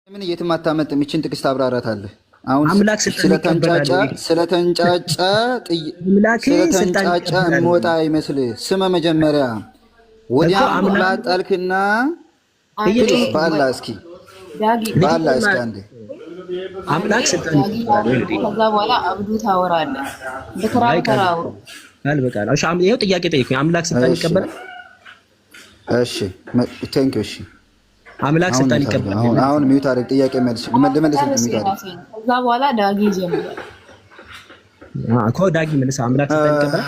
ምን እየተማታመጥ እቺን ጥቅስ ታብራራታለህ? አሁን አምላክ ስለተንጫጫ እምወጣ ይመስል ስመ መጀመሪያ ወዲያ አምላክ ጣልክና ባላ እስኪ አንዴ አምላክ ስልጣን ከዛ በኋላ አብዱ ታወራለህ። በተራው አልበቃ እሺ፣ ይሄው ጥያቄ ጠይቁኝ። አምላክ ስልጣን ይቀበላል? እሺ ቴንክ ዩ። እሺ አምላክ ስልጣን ይቀበላል? አሁን ሚዩት አድርግ። ጥያቄ መልስ ሚዩት አድርግ። ከዛ በኋላ ዳጊ ይጀምራል። እኮ ዳጊ መልስ። አምላክ ስልጣን ይቀበላል?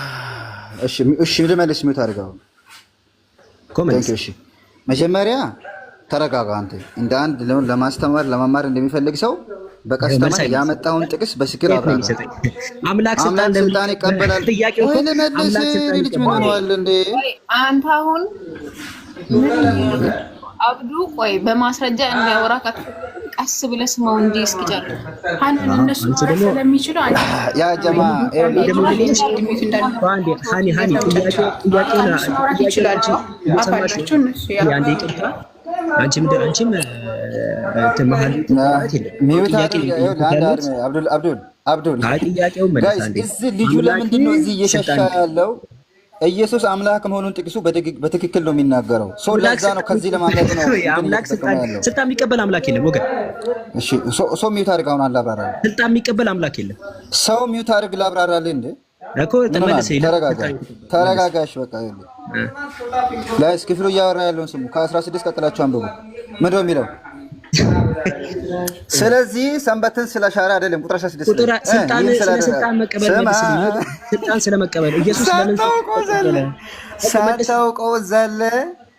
እሺ ልመልስ። ሚዩት አድርግ። አሁን ቴንክ ዩ። እሺ መጀመሪያ ተረጋጋ። አንተ እንደ አንድ ለማስተማር ለመማር እንደሚፈልግ ሰው በቀስተማ ያመጣውን ጥቅስ በስክር አብራራ። አምላክ ስልጣን ይቀበላል? ወይ ለመልስ ልጅ ምን ሆነዋል እንዴ አንተ አሁን አብዱ ቆይ በማስረጃ እንዲያወራ ቀስ ብለህ ስማው እንጂ እስኪጨርስ ሀናን እነሱ ስለሚችሉ ያ ጀማ ልጁ ለምንድን ነው እዚህ እየሸሻ ያለው? ኢየሱስ አምላክ መሆኑን ጥቅሱ በትክክል ነው የሚናገረው። ሰው ለዛ ነው ከዚህ ለማምለጥ ነው። አምላክ ስልጣን የሚቀበል አምላክ የለም ወገን። እሺ ሰው ሚውት አድርግ። አሁን አላብራራለሁ። ስልጣን የሚቀበል አምላክ የለም። ሰው ሚውት አድርግ። ላብራራልህ እንዴ እኮ ተመለሰ። ተረጋጋሽ። በቃ ላይስ ክፍሉ እያወራ ያለውን ስሙ። ከ16 ቀጥላችሁ አንብቡ። ምንድን ነው የሚለው? ስለዚህ ሰንበትን ስለሻረ አይደለም። ቁጥር 16 ስልጣን መቀበል ስልጣን ስለመቀበል ኢየሱስ ለምን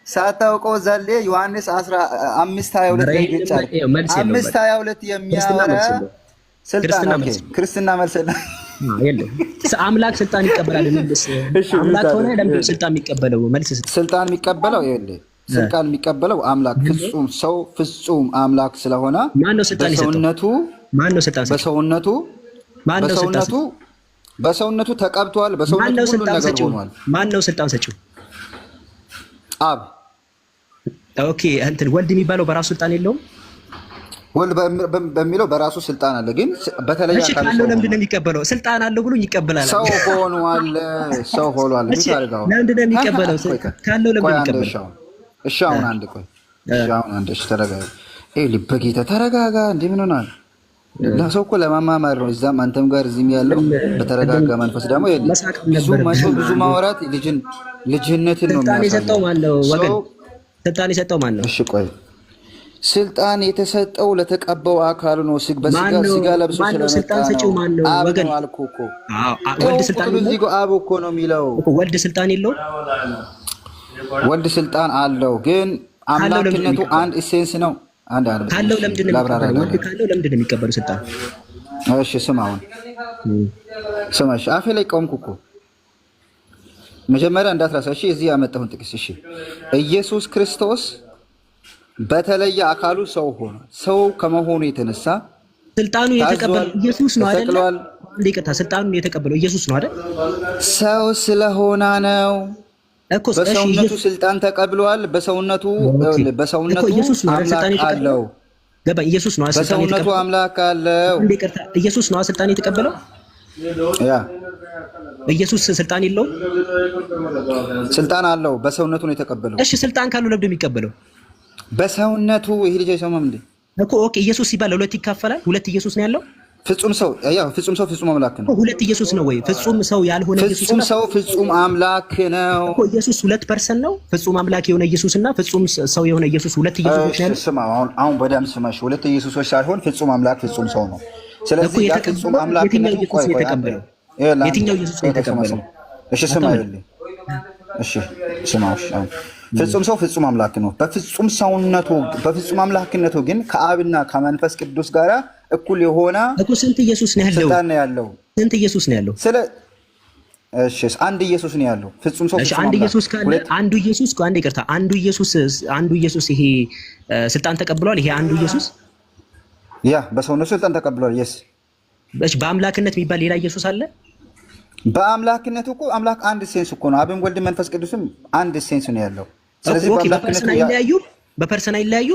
ሳታውቀው ዘለ ዮሐንስ 5:22 የሚያወራ ስልጣን ክርስትና መልስ የለም። አምላክ ስልጣን ይቀበላል። አምላክ ሆነ ለምን ስልጣን የሚቀበለው? መልስ ስልጣን የሚቀበለው ይኸውልህ፣ ስልጣን የሚቀበለው አምላክ ፍጹም ሰው ፍጹም አምላክ ስለሆነ በሰውነቱ ተቀብቷል። በሰውነቱ ሁሉ ነገር ሆኗል። ማን ነው ስልጣን ሰጪው? አብ። ኦኬ እንትን ወልድ የሚባለው በራሱ ስልጣን የለውም። ወልድ በሚለው በራሱ ስልጣን አለ፣ ግን በተለይ ካለው ለምንድን ነው የሚቀበለው? ስልጣን አለው ብሎ ይቀበላል። ሰው ሆኗል። ለምንድን ነው የሚቀበለው? ካለው ለምንድን ነው የሚቀበለው? እሺ አሁን አንድ ቆይ። እሺ ተረጋጋ። በጌታ ተረጋጋ። እንዴ ምን ሆናል? ለሰው እኮ ለማማማር ነው። እዛም አንተም ጋር እዚህም ያለው በተረጋጋ መንፈስ ደግሞ ብዙ ማውራት ልጅነትን ነው የሚያሳየው። ስልጣን የሰጠው ማን ነው ወገን? ስልጣን የሰጠው ማን ነው? እሺ ቆይ ስልጣን የተሰጠው ለተቀባው አካሉ ነው። ስጋ ለብሶ ስለመጣ ነው። አብ ነው አልኩህ እኮ። ወልድ ስልጣን የለውም። አብ እኮ ነው የሚለው። ወልድ ስልጣን የለውም። ወልድ ስልጣን አለው፣ ግን አምላክነቱ አንድ ኢሴንስ ነው። ካለው ለምንድን ነው የሚቀበለው? ወልድ ካለው ለምንድን ነው የሚቀበለው ስልጣን? እሺ ስማ፣ አሁን ስማ። እሺ አፌ ላይ ቆምኩ እኮ መጀመሪያ እንዳትረሳ። እሺ እዚህ ያመጣሁን ጥቅስ። እሺ ኢየሱስ ክርስቶስ በተለየ አካሉ ሰው ሆኗል። ሰው ከመሆኑ የተነሳ ስልጣኑ የተቀበለው ኢየሱስ ነው አይደል? ይቅርታ፣ ስልጣኑን የተቀበለው ኢየሱስ ነው አይደል? ሰው ስለሆነ ነው እኮ። በሰውነቱ ስልጣን ተቀብሏል። በሰውነቱ ኢየሱስ ነው ስልጣን አለው። ገባ? ኢየሱስ ነው ስልጣን የተቀበለው። በሰውነቱ አምላክ አለው። ይቅርታ፣ ኢየሱስ ነው ስልጣን የተቀበለው። ያ ኢየሱስ ስልጣን የለውም? ስልጣን አለው። በሰውነቱ ነው የተቀበለው። እሺ ስልጣን ካለው ለምንድን ነው የሚቀበለው? በሰውነቱ ይሄ ልጅ አይሰማም እንዴ እኮ። ኦኬ ኢየሱስ ሲባል ለሁለት ይካፈላል። ሁለት ኢየሱስ ነው ያለው። ፍጹም ሰው ፍጹም አምላክ ነው። ሁለት ኢየሱስ ነው ወይ? ፍጹም ሰው ያልሆነ ኢየሱስ ነው። ፍጹም ሰው ፍጹም አምላክ ነው እኮ። ኢየሱስ ሁለት ፐርሰን ነው። ፍጹም አምላክ የሆነ ኢየሱስ እና ፍጹም ሰው የሆነ ኢየሱስ ሁለት ኢየሱሶች ነው። ስማ አሁን በደምብ ስማሽ። ሁለት ኢየሱሶች ሳይሆን ፍጹም አምላክ ፍጹም ሰው ነው። ስለዚህ ያ ፍጹም አምላክ ነው። የትኛው ኢየሱስ ነው የተቀበለው? እሺ ስማ ይልኝ። እሺ ስማሽ። ፍጹም ሰው ፍጹም አምላክ ነው። በፍጹም ሰውነቱ በፍጹም አምላክነቱ ግን ከአብና ከመንፈስ ቅዱስ ጋር እኩል የሆነ እኮ። ስንት ኢየሱስ ነው ያለው? ስልጣን ነው ያለው። ስንት ኢየሱስ ነው ያለው? እሺ አንድ ኢየሱስ ነው ያለው። ፍጹም ሰው ፍጹም አንድ ኢየሱስ ካለ አንዱ ኢየሱስ አንድ ይቅርታ፣ አንዱ ኢየሱስ ይሄ ስልጣን ተቀብሏል። ይሄ አንዱ ኢየሱስ ያ በሰውነቱ ስልጣን ተቀብሏል። የስ በአምላክነት የሚባል ሌላ ኢየሱስ አለ? በአምላክነቱ እኮ አምላክ አንድ ሴንስ እኮ ነው። አብን ወልድ መንፈስ ቅዱስም አንድ ሴንስ ነው ያለው። ስለዚህ በፐርሰናል ይለያዩ።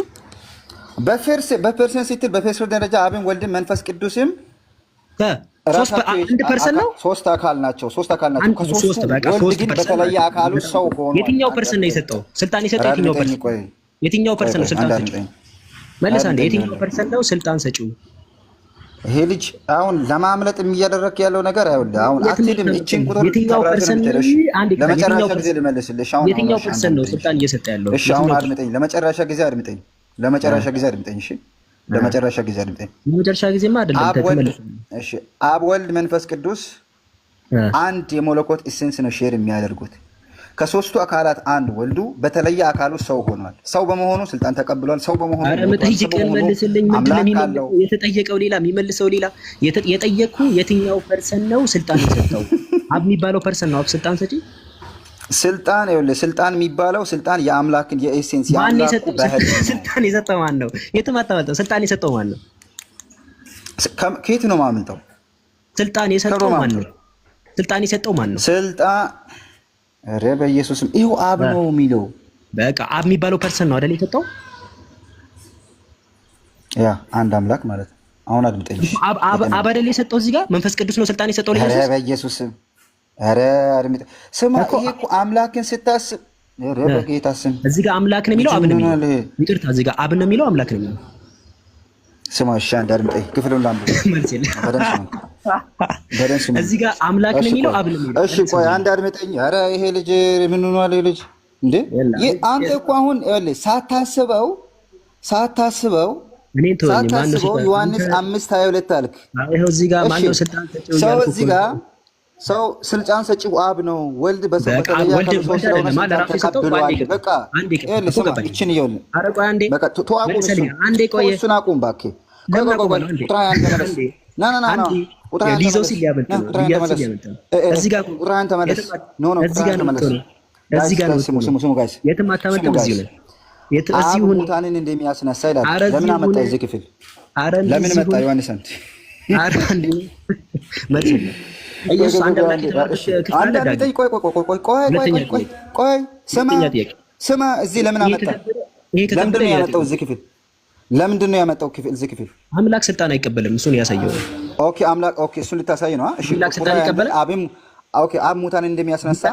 በፐርሰንት ስትል በፐርሰንት ደረጃ አብን ወልድን መንፈስ ቅዱስም አንድ ፐርሰንት ነው። ሶስት አካል ናቸው። ከሶስቱ ወልድ ግን በተለየ አካሉ ሰው ሆኖ የትኛው ፐርሰንት ነው የሰጠው ስልጣን የሰጠው? የትኛው ፐርሰንት ነው ስልጣን ሰጪው? መልስ አንዴ። የትኛው ፐርሰንት ነው ስልጣን ሰጪው? ይሄ ልጅ አሁን ለማምለጥ የሚያደረክ ያለው ነገር አይወልድ። አሁን አትሄድም። እቺን ቁጥር የትኛው ፐርሰንት ነው? ለመጨረሻ ጊዜ ልመልስልሽ። አሁን የትኛው ፐርሰንት ነው ስልጣን እየሰጠ ያለው? እሺ አሁን አድምጠኝ። ለመጨረሻ ጊዜ አድምጠኝ። እሺ ለመጨረሻ ጊዜ አድምጠኝ። ለመጨረሻ ጊዜማ አይደለም ተመለስ። እሺ አብ ወልድ መንፈስ ቅዱስ አንድ የመለኮት ኢሴንስ ነው ሼር የሚያደርጉት። ከሶስቱ አካላት አንድ ወልዱ በተለየ አካሉ ሰው ሆኗል። ሰው በመሆኑ ስልጣን ተቀብሏል። ሰው በመሆኑ መጠይቅን መልስልኝ። የተጠየቀው ሌላ የሚመልሰው ሌላ። የጠየቅኩ የትኛው ፐርሰንት ነው ስልጣን የሰጠው? አብ የሚባለው ፐርሰንት ነው አብ ስልጣን ሰጪ? ስልጣን ይኸውልህ፣ ስልጣን የሚባለው ስልጣን የአምላክን የኤሴንስ የአምላኩ ባህል ነው። ስልጣን የሰጠው ማን ነው? የትም አታመልጠው። ስልጣን የሰጠው ማን ነው? ከየት ነው ማመልጠው? ስልጣን የሰጠው ማን ነው? ስልጣን የሰጠው ማን ነው? ስልጣን ኧረ በኢየሱስም ይኸው አብ ነው የሚለው። በቃ አብ የሚባለው ፐርሰንት ነው አይደል የሰጠው? ያ አንድ አምላክ ማለት ነው። አሁን አድምጠኝ። አብ አይደል የሰጠው? እዚህ ጋር መንፈስ ቅዱስ ነው ስልጣን የሰጠው ለኢየሱስ። ኧረ በኢየሱስም ኧረ አድምጠኝ። ስማ ይሄ እኮ አምላክን ስታስብ ኧረ በጌታ ስም እዚህ ጋር አምላክ ነው የሚለው አብ ነው የሚለው። ይቅርታ እዚህ ጋር አብ ነው የሚለው አምላክ ነው የሚለው። ስማ እሺ አንድ አድምጠኝ። ክፍሉን ላምጥ መልስ የለም። እዚህ ጋር አምላክ ነው የሚለው አብ ነው የሚለው። እሺ ቆይ አንድ አድምጠኝ። ኧረ ይሄ ልጅ ምን ሆኗል? ይሄ ልጅ እንዴ አንተ እኮ አሁን ሳታስበው ዮሐንስ 5:22 አልክ። ይሄው እዚህ ጋር ማነው ስልጣን ሰጪው? ሰው እዚህ ጋር ሰው ስልጣን ሰጪው አብ ነው። ወልድ በሰው በተለየ ሰው ስለሆነ ለራሱ የሰጠው በቃ እቺን ይኸውልህ። ኧረ ቆይ አንዴ አንዴ ቆይ እሱን አቁም እባክህ። ሊይዘው ሲል ያመልጥ ነው። እዚህ ጋር ቁርአን ተመለስ። እዚህ ጋር ስሙ ጋይስ፣ የትም አታመልጥም። እዚህ ነው እዚህ ሁን ሙታንን እንደሚያስነሳ ይላል። ለምን አመጣ እዚህ ክፍል? ለምን መጣ ዮሐንስ? ኧረ አንዴ መልስ ኢየሱስ አንድ አምላክ የተባለበት ቆይ ስማ እዚህ ለምን አመጣ? ለምንድን ነው ያመጣው እዚህ ክፍል? ለምንድን ነው ያመጣው እዚህ ክፍል? አምላክ ስልጣን አይቀበልም። እሱን ያሳየው። ኦኬ አምላክ እሱን ልታሳይ ነው። እሺ ስልጣን ይቀበላል። አብ ሙታንን እንደሚያስነሳ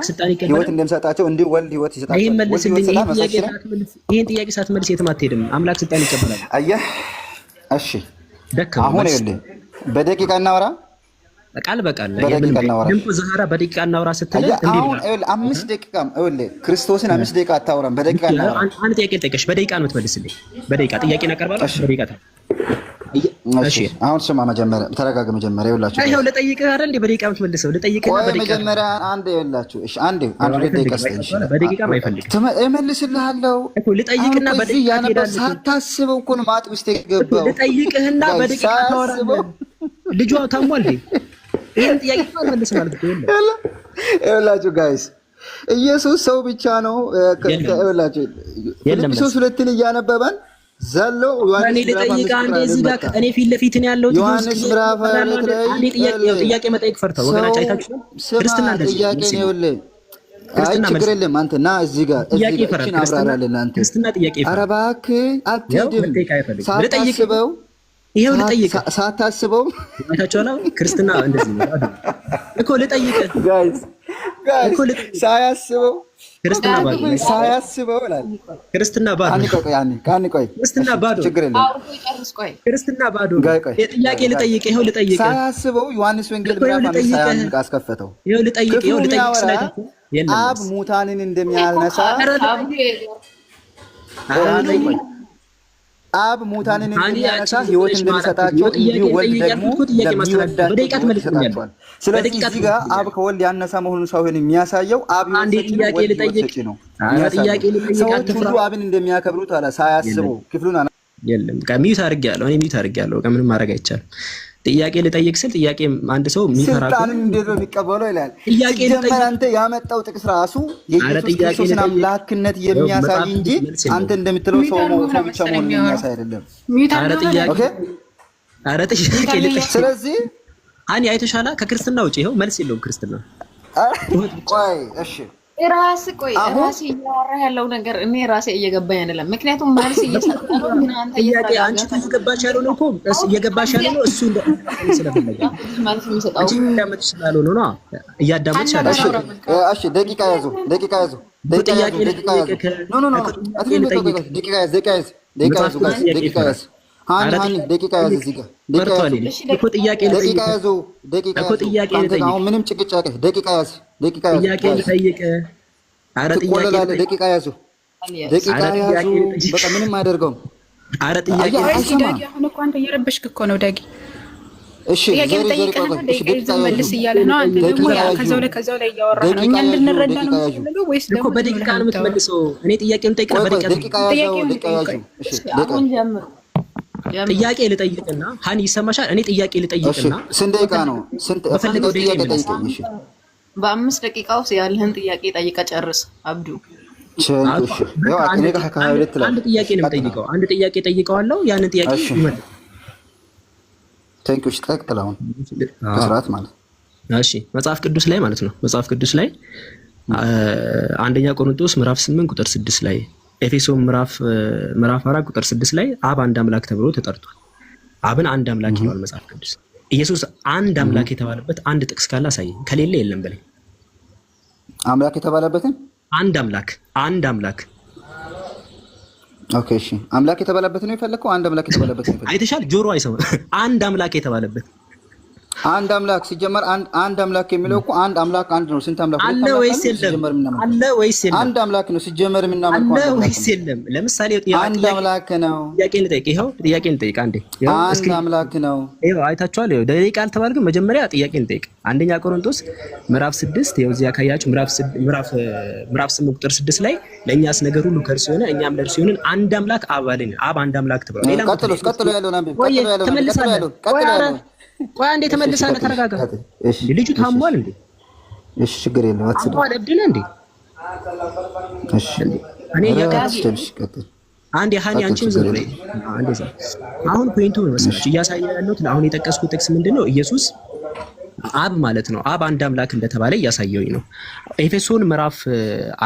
ህይወት እንደሚሰጣቸው እንዲሁ ወልድ ህይወት ይሰጣቸው። ይሄን ጥያቄ ሳትመልስ የትም አትሄድም። አምላክ ስልጣን ይቀበላል። አየህ? እሺ አሁን ይኸውልህ በደቂቃ እናወራ። ቃል በቃል ድምፁ ዛህራ በደቂቃ እናውራ ስትል አሁን 5 ደቂቃ ይኸውልህ ክርስቶስን 5 ደቂቃ አታወራም። በደቂቃ እናውራ። አንድ ጥያቄ ልጠይቅሽ። በደቂቃ ነው የምትመልስልኝ። በደቂቃ ጥያቄ እናቀርባለሁ። በደቂቃ እሺ አሁን ስማ፣ መጀመሪያ ተረጋጋ። መጀመሪያ ይኸውላችሁ ይኸው ልጠይቅህ አይደል እንዴ? በደቂቃ የምትመልሰው ልጠይቅህና በደቂቃ መጀመሪያ አንድ ይኸውላችሁ። እሺ አንድ ደቂቃ ስጠኝ። በደቂቃ አይፈልግም። እመልስልሃለሁ። ልጠይቅና በደቂቃ ትሄዳለህ። ሳታስበው እኮ ነው ማጥ ውስጥ የገባው። ልጠይቅህና በደቂቃ ታወራለህ። ልጇ ታሟል። ይሄን ጥያቄ መልስ ማለት ነው። ይኸውላችሁ ጋይስ ኢየሱስ ሰው ብቻ ነው። ይኸውላችሁ ፊልጵስዩስ 2 እያነበበን ዘሎ እኔ ልጠይቅህ አንዴ። እዚህ ጋር እኔ ፊት ለፊት ነው ያለው። ዮሐንስ ምዕራፍ 2 ላይ አንዴ ጥያቄ መጠየቅ ፈርተው ወገናች አይታችሁ ክርስትና እንደዚህ ጥያቄ ነው። ይኸውልህ አይ ችግር የለም አንተ ና እዚህ ጋር እቺን አብራራለን። አንተ ክርስትና ጥያቄ ኧረ እባክህ አትሄድም። ሳታስበው ይሄው ልጠይቅህ ሳታስበው አይታችኋል። ክርስትና እንደዚህ ነው እኮ ልጠይቅህ ጋይስ ሳያስበው ክርስትና ባዶ ሳያስበው ይላል። ክርስትና ባዶ ቆይ ክርስትና ባዶ ችግር የለም። ክርስትና ባዶ ጥያቄ ልጠይቅህ። ይሄው ልጠይቅህ ሳያስበው ዮሐንስ ወንጌል ምዕራፍ 5 አስከፈተው። ይሄው ልጠይቅህ አብ ሙታንን እንደሚያነሳ አብ ሙታንን እንደሚያነሳ ህይወት እንደሚሰጣቸው እንዲሁ ወልድ ደግሞ ለሚወዳቸው ይሰጣቸዋል። ስለዚህ እዚህ ጋር አብ ከወልድ ያነሳ መሆኑን ሳይሆን የሚያሳየው አብ ህይወት ሰጪ ነው። ሰዎች ሁሉ አብን እንደሚያከብሩት አለ ሳያስበው ክፍሉን የለም ሚዩት አድርጌያለሁ። እኔ ሚዩት አድርጌያለሁ። ምንም ማድረግ አይቻልም። ጥያቄ ልጠይቅ ስል ጥያቄ አንድ ሰው ስልጣንን እንዴት ነው የሚቀበለው ይላል። ሲጀመር አንተ ያመጣው ጥቅስ ራሱ የኢየሱስ ክርስቶስን አምላክነት የሚያሳይ እንጂ አንተ እንደምትለው ሰው ብቻ መሆኑን የሚያሳይ አይደለም። ኧረ ጥያቄ ልጠይቅ። ስለዚህ አይተሻላ ከክርስትና ውጪ ይኸው መልስ የለውም ክርስትና። ቆይ እሺ ራስ ቆይ ራስ እያወራ ያለው ነገር እኔ ራሴ እየገባኝ አይደለም። ምክንያቱም መልስ እየሰጠሁ ነው። አንተ አንቺ እየገባሽ ያለው ነው እኮ እየገባሽ ያለው ነው። እሱ ስለፈለገ ማለት የሚሰጠው አንቺ እንዳመጥ ስላልሆነ ነው እያዳመጥሽ ያለሽ። እሺ ደቂቃ ያዙ። ደቂቃ ያዙ። ደቂቃ ያዙ። ኖ ደቂቃ ያዙ። ደቂቃ ያዙ። ሃኒ ደቂቃ ያዙ። እዚህ ጋር እኮ ጥያቄ ደቂቃ ያዙ። ደቂቃ ያዙ። አሁን ምንም ጭቅጫቄ ደቂቃ ያዙ። ደቂቃ ያዙ። ጥያቄ ልጠይቅ። ኧረ ጥያቄ ደቂቃ ያዙ። ደቂቃ ያዙ። በቃ ምንም አያደርገውም። ኧረ ጥያቄ ዳጊ አሁን እኮ አንተ እየረበሽክ እኮ ነው ዳጊ። እሺ ደቂቃ መልስ እያለ ነው። አንተ ደግሞ ከዛው ላይ እያወራህ ነው። እኛ እንድንረዳ ነው የምትፈልገው ወይስ ደግሞ በደቂቃ ነው የምትመልሰው? እኔ ጥያቄውን ጠይቅና ደቂቃ ያዙ። ደቂቃ ያዙ። እሺ አሁን ጀምሩ። ጥያቄ ልጠይቅና ሃኒ ይሰማሻል? እኔ ጥያቄ ልጠይቅና ስንት ደቂቃ ነው? ስንት በፈለገው ጥያቄ ደቂቃ ጠይቀኝ። እሺ በ5 ደቂቃ ውስጥ ያለህን ጥያቄ ጠይቀህ ጨርስ አብዱ። አንድ ጥያቄ ነው የምጠይቀው። አንድ ጥያቄ ጠይቀዋለሁ። ያንን ጥያቄ ይመልስ። ታንኪዩ ሽጣቅጥል አሁን በስርዓት ማለት እሺ። መጽሐፍ ቅዱስ ላይ ማለት ነው። መጽሐፍ ቅዱስ ላይ አንደኛ ቆሮንቶስ ምዕራፍ 8 ቁጥር 6 ላይ ኤፌሶን ምዕራፍ 4 ቁጥር 6 ላይ አብ አንድ አምላክ ተብሎ ተጠርቷል። አብን አንድ አምላክ ይላል መጽሐፍ ቅዱስ። ኢየሱስ አንድ አምላክ የተባለበት አንድ ጥቅስ ካለ አሳየኝ። ከሌለ የለም በለኝ። አምላክ የተባለበትን አንድ አምላክ ኦኬ እሺ። አምላክ የተባለበት ነው የፈለከው? አንድ አምላክ የተባለበት ነው የፈለከው? አይተሻል? ጆሮ አይሰማም። አንድ አምላክ የተባለበት አንድ አምላክ ሲጀመር አንድ አምላክ የሚለው እኮ አንድ አምላክ አንድ ነው። ስንት አምላክ አለ ወይስ የለም? አለ ወይስ የለም? አንድ አምላክ ነው ሲጀመር የምናመልከው። አለ ወይስ የለም? ለምሳሌ አንድ አምላክ ነው። ጥያቄን ልጠይቅ። ይኸው ጥያቄን ልጠይቅ አንዴ። አንድ አምላክ ነው። ይኸው አይታችኋል። ይኸው ደቂቃ አልተባልክም። መጀመሪያ ጥያቄን ልጠይቅ። አንደኛ ቆሮንቶስ ምዕራፍ 6 ይኸው እዚህ ያካያችሁ ምዕራፍ 8 ቁጥር 6 ላይ ለእኛስ ነገር ሁሉ ከእርሱ የሆነ እኛም ለእርሱ የሆንን አንድ አምላክ አብ አለን። አብ አንድ አምላክ ተብሏል። ሌላ ቀጥሎ ያለውን አንብብ። ቀጥሎ ያለውን ቆይ አንዴ ተመልሳለህ። ተረጋጋ። ልጁ ታሟል እንዴ? እሺ ችግር የለም። አትስደው። አደብድነ እንዴ? እሺ እኔ አንዴ ሃኒ አንቺም ዝም በይ። አንዴ አሁን ፖይንቱ ምን መሰለሽ? እያሳየ ያለሁት አሁን የጠቀስኩት ጥቅስ ምንድነው? ኢየሱስ አብ ማለት ነው። አብ አንድ አምላክ እንደተባለ እያሳየውኝ ነው። ኤፌሶን ምዕራፍ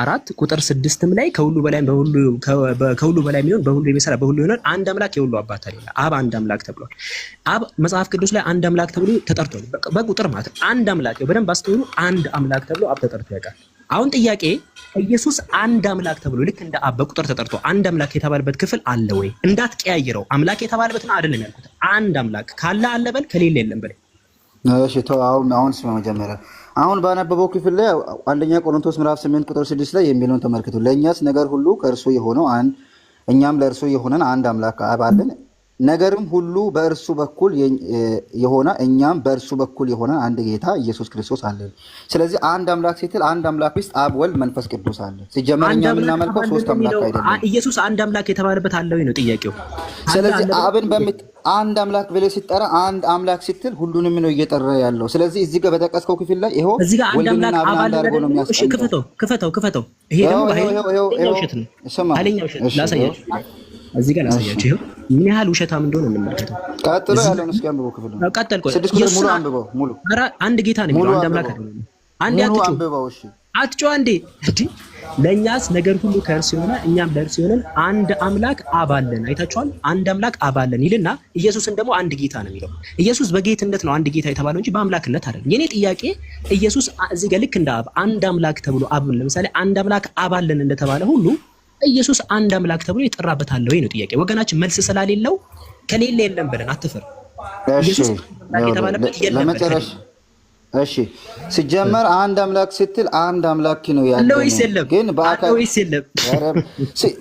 4 ቁጥር 6ም ላይ ከሁሉ በላይ የሚሆን በሁሉ የሚሰራ በሁሉ ይሆናል አንድ አምላክ የሁሉ አባት አለ። አብ አንድ አምላክ ተብሏል። አብ መጽሐፍ ቅዱስ ላይ አንድ አምላክ ተብሎ ተጠርቷል። በቁጥር ማለት ነው። አንድ አምላክ በደንብ አስተውሉ። አንድ አምላክ ተብሎ አብ ተጠርቶ ያውቃል። አሁን ጥያቄ ኢየሱስ አንድ አምላክ ተብሎ ልክ እንደ አብ በቁጥር ተጠርቶ አንድ አምላክ የተባለበት ክፍል አለ ወይ? እንዳትቀያይረው። አምላክ የተባለበትን አይደለም ያልኩት። አንድ አምላክ ካለ አለ በል፣ ከሌለ የለም በል። እሺ ተው። አሁን ስማ፣ መጀመሪያ አሁን ባነበበው ክፍል ላይ አንደኛ ቆሮንቶስ ምዕራፍ 8 ቁጥር 6 ላይ የሚለውን ተመልክቱ። ለእኛስ ነገር ሁሉ ከእርሱ የሆነው እኛም ለእርሱ የሆነን አንድ አምላክ አብ አለን። ነገርም ሁሉ በእርሱ በኩል የሆነ እኛም በእርሱ በኩል የሆነ አንድ ጌታ ኢየሱስ ክርስቶስ አለን። ስለዚህ አንድ አምላክ ስትል አንድ አምላክ ውስጥ አብ፣ ወልድ፣ መንፈስ ቅዱስ አለ። ሲጀመር እኛ የምናመልከው ሶስት አምላክ አይደለም። ኢየሱስ አንድ አምላክ የተባለበት አለ ወይ ነው ጥያቄው። ስለዚህ አብን አንድ አምላክ ብለህ ሲጠራ አንድ አምላክ ስትል ሁሉንም ነው እየጠራ ያለው። ስለዚህ እዚህ ጋር በጠቀስከው ክፍል ላይ ይሄው ወልድና አብን አንድ አድርጎ ነው የሚያስቀምጠው። ክፈተው። ይሄ ደግሞ ኃይለኛ ውሸት ነው። ኃይለኛ ውሸት ላሳያችሁ። እዚህ ጋር ላሳያችሁ። ይሄው ምን ያህል ውሸታም እንደሆነ እንመልከተው። ቀጥሎ ያለውን እስኪ አንብበው። ክፍል ነው ቀጥል። ቆይ ስድስት ቁጥር ሙሉ አንብበው። ሙሉ ኧረ አንድ ጌታ ነው የሚለው አንድ አምላክ አይደለም። አንዴ አንብበው። እሺ አትጮህ አንዴ። እንዴ ለእኛስ ነገር ሁሉ ከእርሱ የሆነ እኛም ለእርሱ የሆነን አንድ አምላክ አብ አለን። አይታችኋል? አንድ አምላክ አብ አለን ይልና ኢየሱስን ደግሞ አንድ ጌታ ነው የሚለው። ኢየሱስ በጌትነት ነው አንድ ጌታ የተባለው እንጂ በአምላክነት አይደለም። የኔ ጥያቄ ኢየሱስ እዚህ ጋር ልክ እንደ አብ አንድ አምላክ ተብሎ አብ ለምሳሌ አንድ አምላክ አብ አለን እንደተባለ ሁሉ ኢየሱስ አንድ አምላክ ተብሎ ይጠራበታል ወይ ነው ጥያቄ። ወገናችን መልስ ስላሌለው ከሌለ የለም ብለን አትፈር። ኢየሱስ አምላክ የተባለበት የለም። እሺ ሲጀመር አንድ አምላክ ስትል አንድ አምላክ ነው ያለው፣ ግን በአካል ወይስ የለም?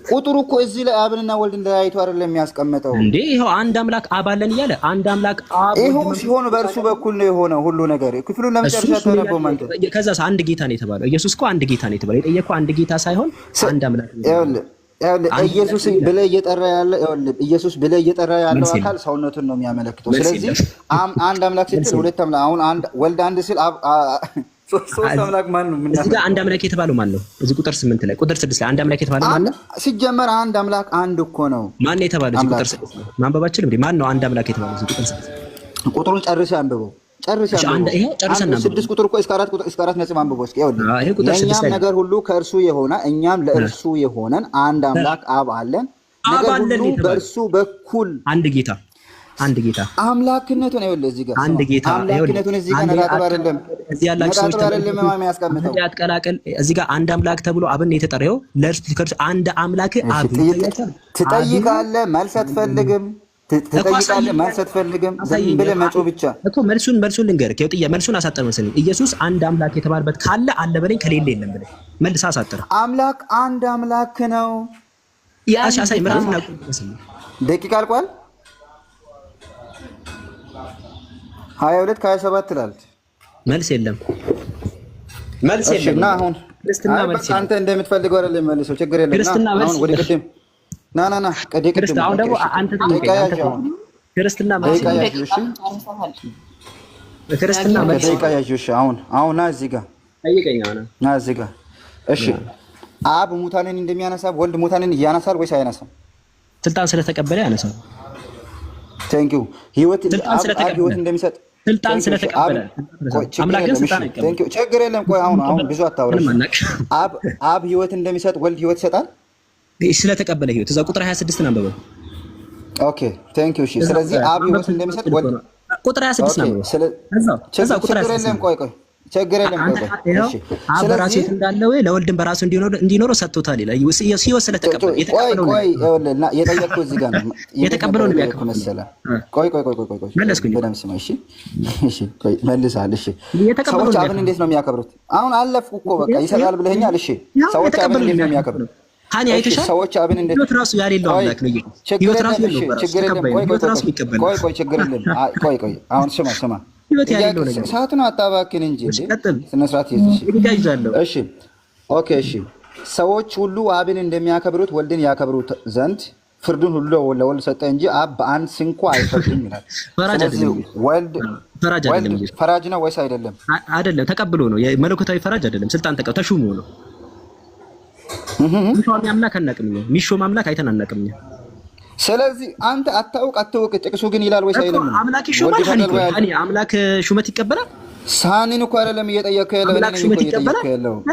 ቁጥሩ እኮ እዚህ ላይ አብንና ወልድን ለያይቶ አይደለም የሚያስቀምጠው እንዴ? ይሄው አንድ አምላክ አብ አለን እያለ አንድ አምላክ አብ ይሄው ሲሆን በእርሱ በኩል ነው የሆነው ሁሉ ነገር። ክፍሉን ለመጨረሻ ተነበው ማለት ነው። ከዛስ አንድ ጌታ ነው የተባለው። ኢየሱስ እኮ አንድ ጌታ ነው የተባለው። የጠየቀው አንድ ጌታ ሳይሆን አንድ አምላክ ነው። ኢየሱስ ብለህ እየጠራ ያለው አካል ሰውነቱን ነው የሚያመለክተው። ስለዚህ አንድ አምላክ ስትል ሁለት አምላክ አሁን ወልድ አንድ ሲል ሶስት አምላክ ማን ነው? እዚህ ጋር አንድ አምላክ የተባለው ማን ነው? እዚህ ቁጥር 8 ላይ ቁጥር 6 ላይ አንድ አምላክ የተባለው ማን ነው? ሲጀመር አንድ አምላክ አንድ እኮ ነው። ማን ነው የተባለው? እዚህ ቁጥር 6 ማንበባችን እንዴ? ማን ነው አንድ አምላክ የተባለው? እዚህ ቁጥር 6 ቁጥሩን ጨርሰህ አንብበው። ጨርሰናል። ይሄ ጨርሰናል። 6 ቁጥር እኮ እስከ 4 ነጥብ አንብቦ እስኪ ይኸውልህ የእኛም ነገር ሁሉ ከእርሱ የሆነ እኛም ለእርሱ የሆነን አንድ አምላክ አብ አለን። ነገር ሁሉ በእርሱ በኩል አንድ ጌታ አምላክነቱን ይኸውልህ እዚህ ጋር አንድ ጌታ አምላክነቱን እዚህ ጋር ነጣጥብ አይደለም እዚህ ያላችሁ ሰዎች የሚያስቀምጠው ያትቀላቀል እዚህ ጋር አንድ አምላክ ተብሎ አብን የተጠራው ለእርሱ አንድ አምላክ አብ ትጠይቃለህ፣ መልስ አትፈልግም። ትጠይቃለህ፣ መልስ አትፈልግም። ዝም ብለህ መጮህ ብቻ እኮ መልሱን ልንገርህ። መልሱን አሳጥር መሰለኝ። ኢየሱስ አንድ አምላክ የተባለበት ካለ አለ በለኝ፣ ከሌለ የለም በለኝ። መልስ አሳጥር። አምላክ አንድ አምላክ ነው። አሳይ ምዕራፍና ቁጥር መሰለኝ። ደቂቃ አልቋል። 22 ከ27 ትላለች። መልስ የለም። እና አሁን ክርስትና መልስ አንተ እንደምትፈልገው አይደለም መልሰው፣ ችግር የለም። አሁን ወደ ቅድም ና ቅድም አሁን ደግሞ አንተ ክርስትና መልስ ክርስትና መልስ ደቂቃ ያዥሽ። አሁን ና እዚህ ጋር ጠይቀኝ። ና እዚህ ጋር እሺ። አብ ሙታንን እንደሚያነሳ ወልድ ሙታንን ያነሳል ወይስ አያነሳም? ስልጣን ስለተቀበለ ያነሳል። ቴንኪው ህይወት እንደሚሰጥ ስልጣን ስለተቀበለ አምላክን ስልጣን አይቀበል። ችግር የለም። ቆይ አሁን ብዙ አታውራሽ። አብ ህይወት እንደሚሰጥ ወልድ ህይወት ይሰጣል ስለተቀበለ ህይወት እዛ ቁጥር 26 አንብበው። ኦኬ ቴንኪው። እሺ ስለዚህ አብ ህይወት እንደሚሰጥ ወልድ ቁጥር 26 አንብበው። እዛ ቁጥር 26 ቆይ ችግር የለም። እሺ አብ በራሱ እንዳለ ወይ ለወልድም በራሱ እንዲኖር ሰጥቶታል ይላል። ህይወት ስለተቀበለ የተቀበለው ነው። ቆይ ይኸውልህ የጠየቅኩህ እዚህ ጋር ነው። የተቀበለው ነው ያከፈለ መሰለህ። ቆይ መለስኩኝ። በደምብ ስማ። እሺ ቆይ መልሳል። እሺ ሰዎች አብን እንዴት ነው የሚያከብሩት? አሁን አለፍኩ እኮ በቃ ይሰጣል ብለኸኛል። እሺ ሰዎች አብን እንዴት ነው የሚያከብሩት? ሃኒ አይተሻል። ሰዎች አብን እንዴት ህይወት ራሱ ያሌለው አምላክ ነው። ህይወት ራሱ ችግር የለም። ቆይ ችግር የለም። ቆይ አሁን ስማ ህይወት ያለው ነገር ሰዓቱን አጣባክን እንጂ ስነ ስርዓት ይዘሽ። እሺ ኦኬ። እሺ ሰዎች ሁሉ አብን እንደሚያከብሩት ወልድን ያከብሩት ዘንድ ፍርዱን ሁሉ ለወልድ ሰጠ እንጂ አብ በአንድ ስንኳ አይፈርድም ይላል። ወልድ ፈራጅ ነው ወይስ አይደለም? አይደለም፣ ተቀብሎ ነው። የመለኮታዊ ፈራጅ አይደለም፣ ስልጣን ተሹሞ ነው። ሚሾም አምላክ አናውቅም፣ ሚሾም አምላክ አይተን አናውቅም። ስለዚህ አንተ አታውቅ ጥቅሱ ግን ይላል ወይስ አይደለም? አምላክ ይሾማል። አምላክ ሹመት ይቀበላል። ሳኒን እኮ አይደለም እየጠየቀ ያለው አምላክ ሹመት ይቀበላል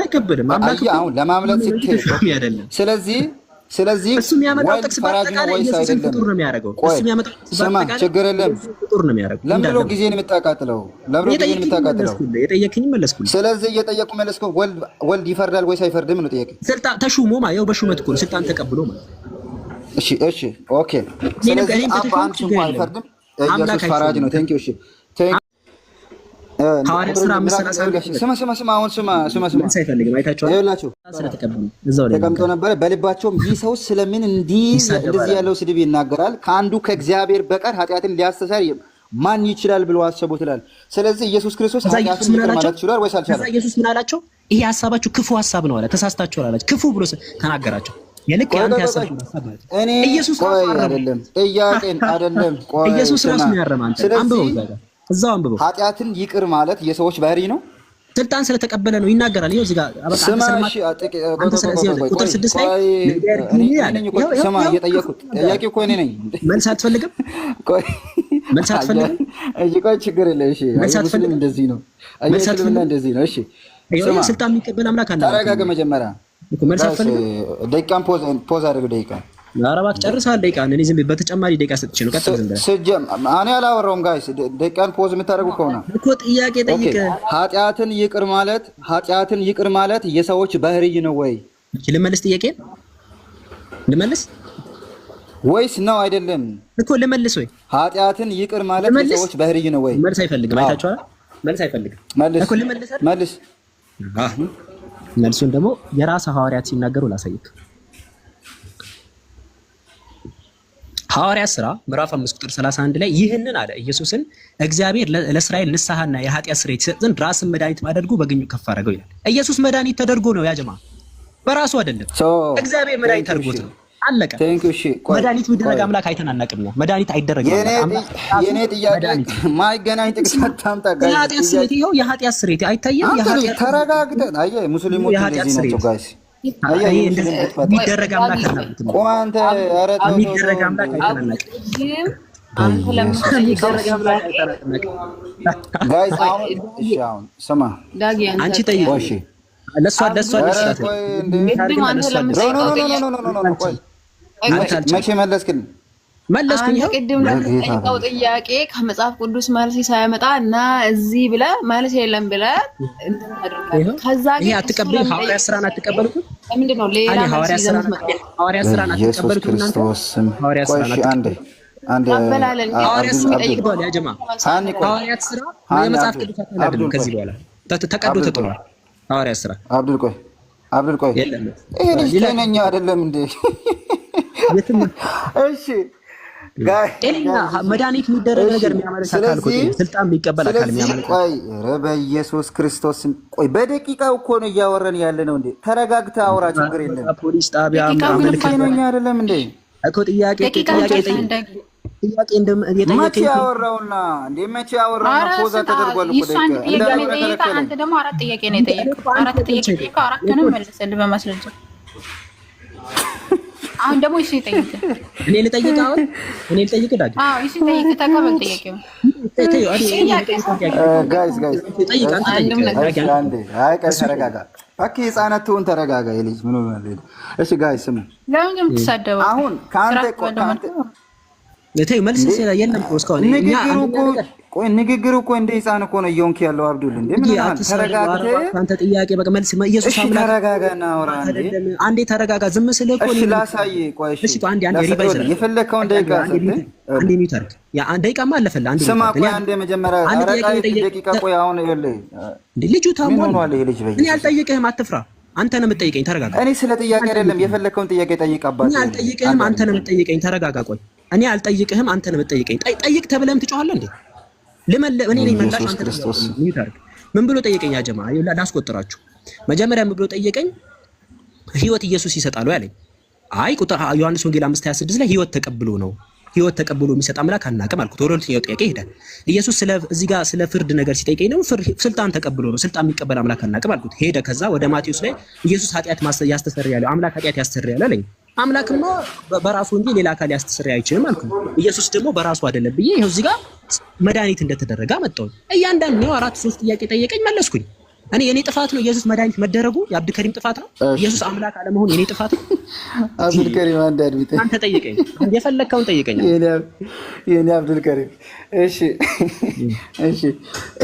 አይቀበልም? አምላክ አሁን ለማምለክ ስትል አይደለም። ስለዚህ እሱ የሚያመጣው ጥቅስ በአጠቃላይ ኢየሱስን ፍጡር ነው የሚያደርገው። እሱ የሚያመጣው ጥቅስ በአጠቃላይ ችግር የለም ፍጡር ነው የሚያደርገው። ለምን ነው ጊዜን የምታቃጥለው? የጠየቅኝ መለስኩልህ። ስለዚህ እየጠየቁ መለስኩ። ወልድ ይፈርዳል ወይስ አይፈርድም ነው ጥያቄ። ስልጣን ተሹሞ ማለት በሹመት እኮ ስልጣን ተቀብሎ ማለት። እሺ ኦኬ። ስለዚህ አብ አንድ እንኳን አይፈርድም፣ ኢየሱስ ፈራጅ ነው። ቴንክ ዩ። እሺ ሐዋርያት ሥራ 5:30 ስማ አሁን ስማ ሳይፈልግም አይታችኋል። ይኸውላችሁ ስለተቀበሉ እዛው ላይ ተቀምጦ ነበረ። በልባቸውም ይህ ሰው ስለምን እንደዚህ ያለው ስድብ ይናገራል? ከአንዱ ከእግዚአብሔር በቀር ኃጢአትን ሊያስተሰርይ ማን ይችላል ብሎ አሰቡ ትላል። ስለዚህ ኢየሱስ ክርስቶስ ኃጢአትን ይቅር ማለት ይችላል ወይስ አልቻለም? ኢየሱስ ምን አላቸው? ይሄ ሐሳባችሁ ክፉ ሐሳብ ነው አለ። ተሳስታችኋል አላቸው። ክፉ ብሎ ተናገራቸው። የልክ ያንተ ሐሳብ ነው። እኔ ኢየሱስ አይደለም ጥያቄን አይደለም። ቆይ ኢየሱስ ራሱ ነው ያረመ። አንተ አንብበው እዛው አንብበው። ኃጢአትን ይቅር ማለት የሰዎች ባህሪ ነው። ስልጣን ስለተቀበለ ነው ይናገራል። ይኸው እዚህ ጋር ቁጥር 6 ላይ ስማ፣ እየጠየኩት ጥያቄ እኮ እኔ ነኝ። መልስ አትፈልግም? መልስ አትፈልግም? እሺ ቆይ ችግር የለም። እሺ አይመስልም። እንደዚህ ነው አይመስልም። እንደዚህ ነው። እሺ ስልጣን የሚቀበል አምላክ አለ። ተረጋጋ መጀመሪያ። መልስ አትፈልግም? ደቂቃን ፖዝ አድርግ። ደቂቃ ኧረ እባክህ ጨርሰሃል። ደቂቃ እኔ ዝም ብዬ በተጨማሪ ደቂቃ ሰጥቼ ነው። ቀጥል ዝም ብለህ እኔ አላወራሁም። ጋይስ ደቂቃን ፖዝ የምታደርጉ ከሆነ እኮ ጥያቄ ጠይቀህ ኃጢአትን ይቅር ማለት የሰዎች ባህሪ ነው ወይ? ልመልስ? ጥያቄ ልመልስ ወይስ ነው አይደለም እኮ ልመልስ ወይ? ኃጢአትን ይቅር ማለት የሰዎች ባህሪ ነው ወይ? መልስ አይፈልግም። አይታችኋል። መልስ አይፈልግም እኮ ልመልስ። መልሱን ደግሞ የራስ ሐዋርያት ሲናገሩ ላሳይክ። ሐዋርያት ሥራ ምዕራፍ 5 ቁጥር 31 ላይ ይህንን አለ ኢየሱስን እግዚአብሔር ለእስራኤል ንስሐና የኃጢአት ስርየት ይሰጥ ዘንድ ራስን መድኃኒት ማድረጉ በግኙ ከፍ አደረገው ይላል። ኢየሱስ መድኃኒት ተደርጎ ነው ያጀማ፣ በራሱ አይደለም። እግዚአብሔር መድኃኒት አድርጎት ነው። አለቀ። መድኃኒት የሚደረግ አምላክ አይተን አናውቅም። መድኃኒት አይደረግም። የኔ ጥያቄ ማይገናኝ ጥቅስ አታምጣ። የኃጢአት ስርየት ይኸው የኃጢአት ስርየት አይታየም። የኃጢአት ተረጋግተን አየህ፣ ሙስሊሞች እንደዚህ ናቸው ጋይስ። የሚደረግ አምላክ አናውቅም። ቆይ አንተ ኧረ የሚደረግ አምላክ አይተን አናውቅም። አንተ ለምን ጋይስ አሁን ስማ ዳጊ አንቺ ጠይቂ ለሷ መቼ መለስክን? መለስኩኝ። ቅድም ለጠይቀው ጥያቄ ከመጽሐፍ ቅዱስ መልስ ሳያመጣ እና እዚህ ብለህ መልስ የለም ብለህ እንትን ታደርጋለህ። ከዛ ግን አትቀበሉ። ሐዋርያት ሥራን አትቀበሉት? ለምንድን ነው ሌላ ሐዋርያት ሥራን አትቀበሉት? እናንተ ሐዋርያት ሥራን አትቀበሉት? አበላለን ሐዋርያት ሥራ ጠይቀዋል። ያ ጀማ ሐዋርያት ሥራ የመጽሐፍ ቅዱስ አይደለም። ከዚህ በኋላ ተቀዶ ተጥሏል። ሐዋርያት ሥራ አብዱል ቆይ ይሄ ልጅ ጤነኛ አይደለም እንዴ? እሺ ጤነኛ መድኃኒት የሚደረግ ነገር የሚያመለክ አካል እኮ ስልጣን የሚቀበል አካል የሚያመለክ ቆይ በኢየሱስ ክርስቶስ ቆይ በደቂቃው እኮ ነው እያወራን ያለ ነው እንዴ? ተረጋግተህ አውራ፣ ችግር የለም። ፖሊስ ጣቢያ ማመልከት ነው አይደለም እንዴ? እኮ ጥያቄ መቼ ያወራውና እንዴ? መቼ ያወራውና ፖዛ ተደርጓል እኮ ደቂቃ። አንተ ደግሞ አራት ጥያቄ ነው የጠየቀው። አራት ጥያቄ ጠይቀው፣ አራቱንም መልሰልህ በማስረጃ። አሁን ደግሞ እሺ ጠይቅ። እኔ ልጠይቅ? አሁን እኔ ልጠይቅ? ዳጊ አዎ እሺ ጠይቅ። ተቀበል ጥያቄው። ጋይስ ጠይቅ። አንተ ጠይቅ። አንዴ አይ ቀስ ተረጋጋ። ኦኬ ህፃናት ትሁን ተረጋጋ። የልጅ ምን ሆነ? እሺ ጋይስ ስሙ። ለምን የምትሳደበው? አሁን ካንተ ለተይ መልስ የለም እኮ እስካሁን ንግግሩ እኮ እንደ ህፃን እኮ ነው እየሆንክ ያለው። አብዱል እንዴ ምን ሆነ? ተረጋግተህ አንተ ጥያቄ በቃ መልስ ኢየሱስ አምላክ ተረጋጋና አውራ። አንዴ ተረጋጋ። ዝም ስልህ እኮ እሺ ላሳይ። ቆይ እሺ አንዴ ሪቫይዝ የፈለከውን ደቂቃ አንዴ ሚዩት አድርግ። ያ አንዴ ደቂቃማ አለፈልህ። አንዴ ስማ ቆይ አንዴ መጀመሪያ ደቂቃ ቆይ አሁን ይኸውልህ እንዴ ልጁ ታሞ ነው። እኔ እኔ አልጠይቅህም፣ አትፍራ። አንተ ነው የምትጠይቀኝ። ተረጋጋ። እኔ ስለ ጥያቄ አይደለም የፈለከውን ጥያቄ ጠይቅ። አባቴ እኔ አልጠይቅህም፣ አንተ ነው የምትጠይቀኝ። ተረጋጋ። ቆይ እኔ አልጠይቅህም፣ አንተ ነው የምትጠይቀኝ። ጠይቅ ተብለህም ትጮሃለህ እንዴ? እኔ ነኝ መላሽ። አንተ ምን ብሎ ጠየቀኝ? ያጀማ ላስቆጥራችሁ። መጀመሪያ ምን ብሎ ጠየቀኝ? ህይወት ኢየሱስ ይሰጣሉ ያለኝ። አይ ቁጥር ዮሐንስ ወንጌል 5:26 ላይ ህይወት ተቀብሎ ነው። ህይወት ተቀብሎ የሚሰጥ አምላክ አናውቅም አልኩት። ወደ ሁለተኛው ጥያቄ ሄዳል። ኢየሱስ እዚህ ጋር ስለ ፍርድ ነገር ሲጠይቀኝ ነው ስልጣን ተቀብሎ ነው። ስልጣን የሚቀበል አምላክ አናውቅም አልኩት። ሄደ። ከዛ ወደ ማቴዎስ ላይ ኢየሱስ ኃጢአት ያስተሰርያል፣ አምላክ ኃጢአት ያስተሰርያል አለኝ። አምላክማ በራሱ እንጂ ሌላ አካል ያስተሰርይ አይችልም አልኩት። ኢየሱስ ደግሞ በራሱ አይደለም ብዬ ይኸው እዚህ ጋር መድኃኒት እንደተደረገ አመጣው። እያንዳንዱ ነው 4-3 ጥያቄ ጠየቀኝ፣ መለስኩኝ። እኔ የኔ ጥፋት ነው ኢየሱስ መድኃኒት መደረጉ? የአብዱልከሪም ጥፋት ነው? ኢየሱስ አምላክ አለመሆኑ የኔ ጥፋት ነው? አብዱልከሪም አንድ አድምጠኝ። አንተ ጠይቀኝ፣ የፈለከውን ጠይቀኝ። የኔ አብዱልከሪም እሺ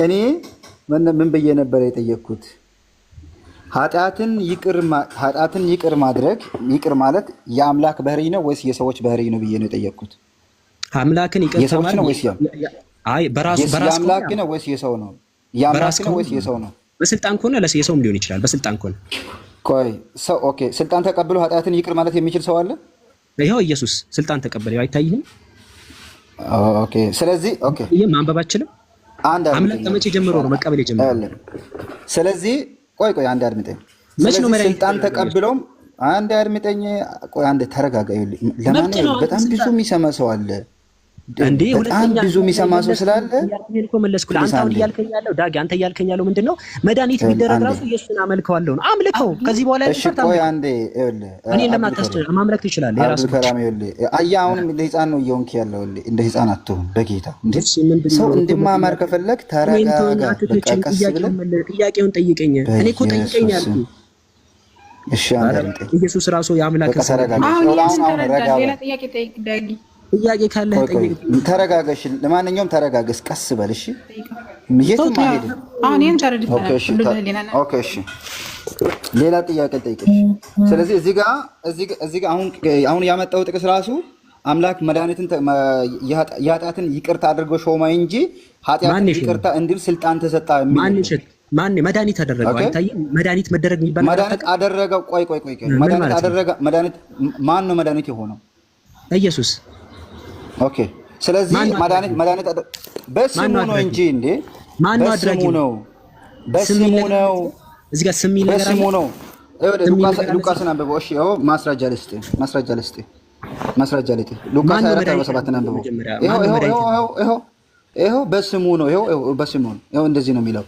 እኔ ምን ብዬ ነበር የጠየቅኩት? ኃጢአትን ይቅር ማድረግ ይቅር ማለት የአምላክ ባህሪ ነው ወይስ የሰዎች ባህሪ ነው ብዬ ነው የጠየቅኩት። አምላክን ይቅር የሰዎች ነው ወይስ በራሱ የአምላክ ነው ወይስ የሰው ነው? የአምላክ ነው ወይስ የሰው ነው? በስልጣን ከሆነ የሰውም ሊሆን ይችላል። በስልጣን ከሆነ ቆይ ሰው ኦኬ፣ ስልጣን ተቀብሎ ኃጢአትን ይቅር ማለት የሚችል ሰው አለ? ይኸው ኢየሱስ ስልጣን ተቀበለ። አይታይህም? ኦኬ፣ ስለዚህ ኦኬ፣ ይሄ ማንበብ አችልም። አምላክ ከመቼ ጀምሮ ነው መቀበል የጀመረው? ስለዚህ ቆይ አንድ አድምጠኝ። ስለዚህ ስልጣን ተቀብሎም አንድ አድምጠኝ። ቆይ አንድ ተረጋጋ። ለማንኛውም በጣም ብዙ የሚሰማ ሰው አለ እንዴ? በጣም ብዙ የሚሰማ ሰው ስላለ ያልከኝ እኮ መለስኩ። አንተ አሁን እያልከኝ ያለው ዳጊ፣ አንተ እያልከኝ ያለው ምንድነው? መድኃኒት ቢደረግ ራሱ ኢየሱስን አመልከዋለሁ ነው። አምልከው። ከዚህ በኋላ ቆይ አንዴ ይኸውልህ፣ እኔ ማምለክ ትችላለህ። የራሱ ከራም ይኸውልህ፣ አሁንም እንደ ህፃን ነው እየሆንክ ያለው። እንደ ህፃን አትሁን በጌታ። እንዴ ሰው እንድማማር ከፈለግ ተረጋጋ። ጥያቄውን ጠይቀኝ። እኔ እኮ ጠይቀኝ ያልኩህ። እሺ አንተ ጠይቀኝ። ኢየሱስ ራሱ የአምላክ ተረጋጋ። ሌላ ጥያቄ ጠይቅ ዳጊ። ጥያቄ ካለ ጠይቅ። ተረጋጋሽ። ለማንኛውም ተረጋጋሽ፣ ቀስ በል እሺ። የትም አይሄድም። አሁን ይሄን ተረድተናል። ኦኬ እሺ፣ ሌላ ጥያቄ ጠይቅሽ። ስለዚህ እዚህ ጋር አሁን ያመጣው ጥቅስ ራሱ አምላክ መድኃኒትን የኃጢአትን ይቅርታ አድርጎ ሾማ እንጂ ኃጢአትን ይቅርታ እንዲል ስልጣን ተሰጣ የሚል ማን መድኃኒት አደረገው? አይታየም? መድኃኒት መደረግ የሚባል መድኃኒት አደረገው። ቆይ መድኃኒት አደረገ። መድኃኒት ማን ነው መድኃኒት የሆነው? ኢየሱስ። ኦኬ፣ ስለዚህ መድኃኒት በስሙ ነው እንጂ እንዴ በስሙ ነው እዚህ ጋር ስም ይነገራል። በስሙ ነው። ሉቃስን አንብበው። እሺ ይኸው ማስረጃ ልስጥ። ሉቃስ 4:47 አንብበው። ይኸው በስሙ ነው። ይኸው እንደዚህ ነው የሚለው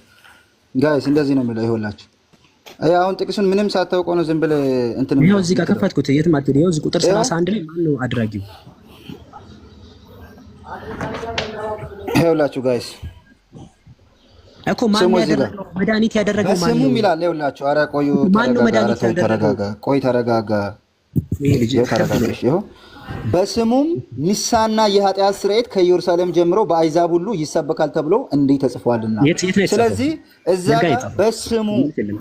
ጋይስ፣ እንደዚህ ነው የሚለው። ይኸውላችሁ አሁን ጥቅሱን ምንም ሳታውቀው ነው ዝም ብለህ እንትን ነው። ይኸው እዚህ ጋር ከፈትኩት። የትም አትሄድ። ይኸው እዚህ ቁጥር 31 ላይ ማን ነው አድራጊው? ይኸውላችሁ ጋይስ እኮ ማን ያደረገው መድኃኒት ያደረገው ማን ነው? ይላል። ይኸውላችሁ ኧረ ቆዩ፣ ተረጋጋ። ቆይ ተረጋጋ። ይሄ ልጅ ተረጋጋሽ። ይኸው በስሙም ንስሐና የኃጢአት ስርየት ከኢየሩሳሌም ጀምሮ በአሕዛብ ሁሉ ይሰበካል ተብሎ እንዲህ ተጽፏልና። ስለዚህ እዛ በስሙ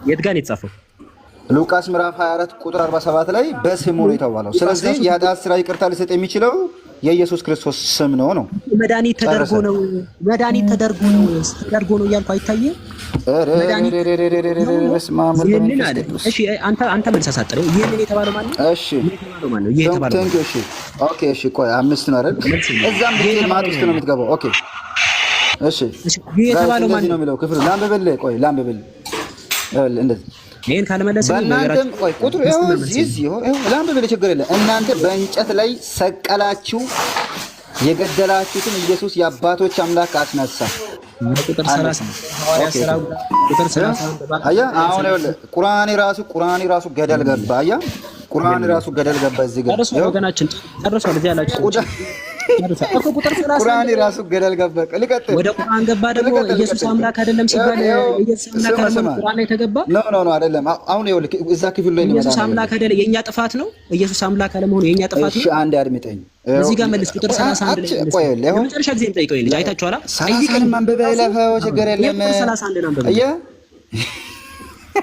የት ጋር ነው የተጻፈው? ሉቃስ ምዕራፍ 24 ቁጥር 47 ላይ በስሙ ነው የተባለው። ስለዚህ የኃጢአት ስራ ይቅርታ ሊሰጥ የሚችለው የኢየሱስ ክርስቶስ ስም ነው። መድኃኒት ተደርጎ ነው እያልኩ አይታየም። እሺ አንተ መልስ አሳጥረው። ይሄንን የተባለው ማለት ነው። እሺ ይሄ የተባለው ኦኬ። እሺ ቆይ 5 ነው አይደል? እዛም ዲቴል ማት ውስጥ ነው የምትገባው። ኦኬ እሺ ይሄ የተባለው ማለት ነው የሚለው ክፍል ላንብብልህ። ቆይ ላንብብልህ እንደዚህ ይሄን ካልመለሰ እናንተም ቆይ ቁጥሩ ይኸው ላንብብልህ፣ ችግር የለም። እናንተ በእንጨት ላይ ሰቀላችሁ የገደላችሁትን ኢየሱስ የአባቶች አምላክ አስነሳ። ቁጥር 30 ሐዋርያት ሥራ ቁጥር 30 አያ አሁን ይኸውልህ ቁርአን ራሱ ገደል ገባ። አያ ቁርአን ራሱ ገደል ገባ። እዚህ ጋር ወገናችን ጨርሷል። እዚህ ያላችሁ ቁርአን ራሱ ገደል ገባ። ልቀጥል። ወደ ቁርአን ገባ ደግሞ ኢየሱስ አምላክ አይደለም ሲባል ኢየሱስ አምላክ አይደለም ቁርአን ላይ ተገባ። ኖ አይደለም። አሁን ይኸውልህ እዛ ክፍል ላይ ኢየሱስ አምላክ አይደለም የኛ ጥፋት ነው። ኢየሱስ አምላክ አለመሆኑ የኛ ጥፋት ነው። እሺ አንድ አድምጠኝ። እዚህ ጋር መልስ ቁጥር 31 ላይ ቆይ ለመጨረሻ ጊዜ እንጠይቀው ልጅ አይታችኋላ። ሰላሳን ማንበብ አይለፈው ችግር የለም። ቁጥር 31 አንብበ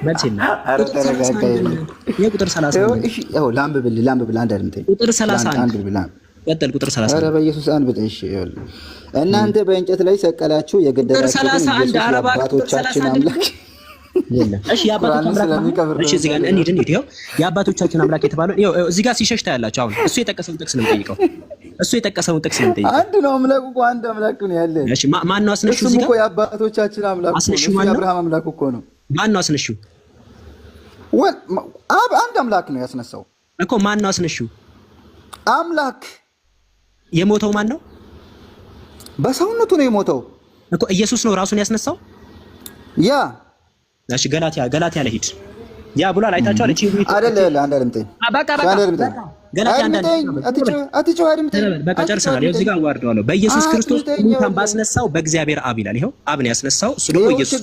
መልስና ቁጥር 31 እሺ ይኸው ላንብብልህ አንድ አድምጠኝ። ቁጥር 31 ቀጥል። ቁጥር 30 ኧረ በኢየሱስ አንብበኝ። እሺ ይኸውልህ እናንተ በእንጨት ላይ ሰቀላችሁ የገደላችሁትን የአባቶቻችን አምላክ እሺ የአባቶቻችን አምላክ እሺ እዚህ ጋር እንሂድ ይኸው የአባቶቻችን አምላክ የተባለው ይኸው እዚህ ጋር ሲሸሽ ታያላችሁ። አሁን እሱ የጠቀሰውን ጥቅስ ነው የምጠይቀው። አንድ ነው አምላኩ እኮ አንድ አምላክ ነው ያለ። እሺ ማን ነው አስነሹ? እዚህ ጋር የአባቶቻችን አምላክ ነው የአብርሃም አምላክ እኮ ነው። ማን ነው አስነሹ? አንድ አምላክ ነው ያስነሳው እኮ። ማን ነው አስነሹ? አምላክ። የሞተው ማን ነው? በሰውነቱ ነው የሞተው እኮ። ኢየሱስ ነው ራሱን ያስነሳው። ያ እሺ ገላትያ ላይ ሂድ። ያ ብሏል። አይታችኋል። እቺ አይደለ አንድ አድምጠኝ። በቃ ገላትያ በቃ ጨርሰናል። ይኸው እዚህ ጋር አዋርደዋለሁ። በኢየሱስ ክርስቶስ ሙታን ባስነሳው በእግዚአብሔር አብ ይላል። ይኸው አብ ነው ያስነሳው። እሱ ደግሞ ኢየሱስ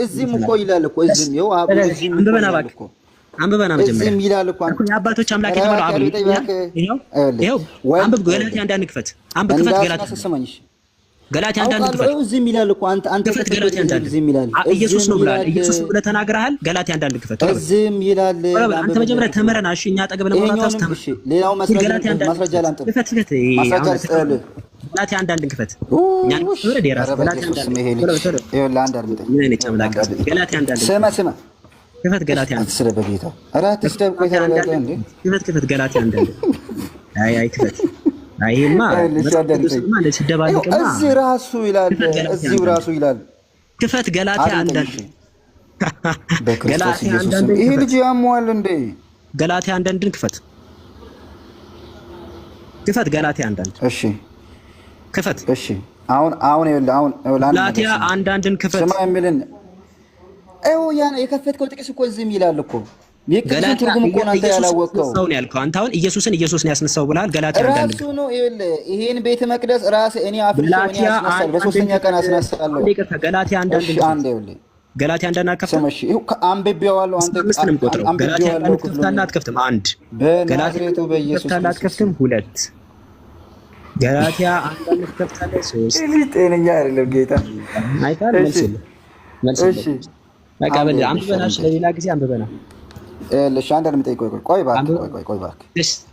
እዚህም እኮ ይላል እኮ እዚህም ይኸው አብ አንብበና መጀመሪያ እዚህም ይላል እኮ የአባቶች አምላክ የተባለው አብ ነው። ይኸው አንብብ። ገላትያ አንዳንድ ክፈት። ገላትያ አንዳንድ ክፈት። እዚህም ይላል እኮ አንተ ክፈት። ገላትያ አንዳንድ ኢየሱስ ነው ብለሃል። ኢየሱስ ነው ብለህ ተናግረሃል። ገላትያ አንዳንድ ክፈት። እዚህም ይላል። አንተ መጀመሪያ ተመረና። እሺ እኛ አጠገብ ለማውራት አስተምር። ሌላው ማስረጃ ላምጥ። ክፈት። ገላትያ አንዳንድ ክፈት። እኛ ነው ደራስ ገላትያ አንዳንድ ስማ ክፈት። ገላትያ አንዳንድ ስለ በጌታ አራት ስደብ ቆይ ተረጋጋ እንዴ። ክፈት። ገላትያ አንዳንድ አይ ክፈት። አይማ ማለት ሲደባልቅማ እዚህ ራሱ ይላል። እዚሁ ራሱ ይላል። ክፈት። ገላትያ አንዳንድ ገላትያ አንዳንድ ይሄ ልጅ ያሟል እንዴ። ገላትያ አንዳንድን ክፈት። ገላትያ አንዳንድ እሺ ክፈት። እሺ አሁን ገላትያ አንዳንድን ክፈት። ስማ የሚልን ያን የከፈትከው ጥቅስ እኮ እዚህም ይላል እኮ የቅዱስን ትርጉም እኮ አንተ ያላወቅኸው ሰው ነው ያልከው። አንተ አሁን ኢየሱስን ያስነሳው ብለሃል። ገላትያ አንዳንድ ራሱ ነው ይሄን ቤተ መቅደስ ራስ እኔ አፍርሼው በሶስተኛ ቀን አስነሳለሁ። ገላትያ አንዳንድ ገላትያ አንዳንድ አከፈተ። እሺ አንብቤዋለሁ። አንተ ገላትያ አንዳንድ ክፍታና አትከፍትም። አንድ በናዝሬቱ በኢየሱስ አትከፍትም። ሁለት ገላትያ አንዳንድ ክፍታና ሶስት ጤነኛ አይደለም ጌታ አይታል። መልስ እሺ በቃ በል አንብበናል። ለሌላ ጊዜ አንብበናል። እሺ አንድ አድምጠኝ። ቆይ እባክህ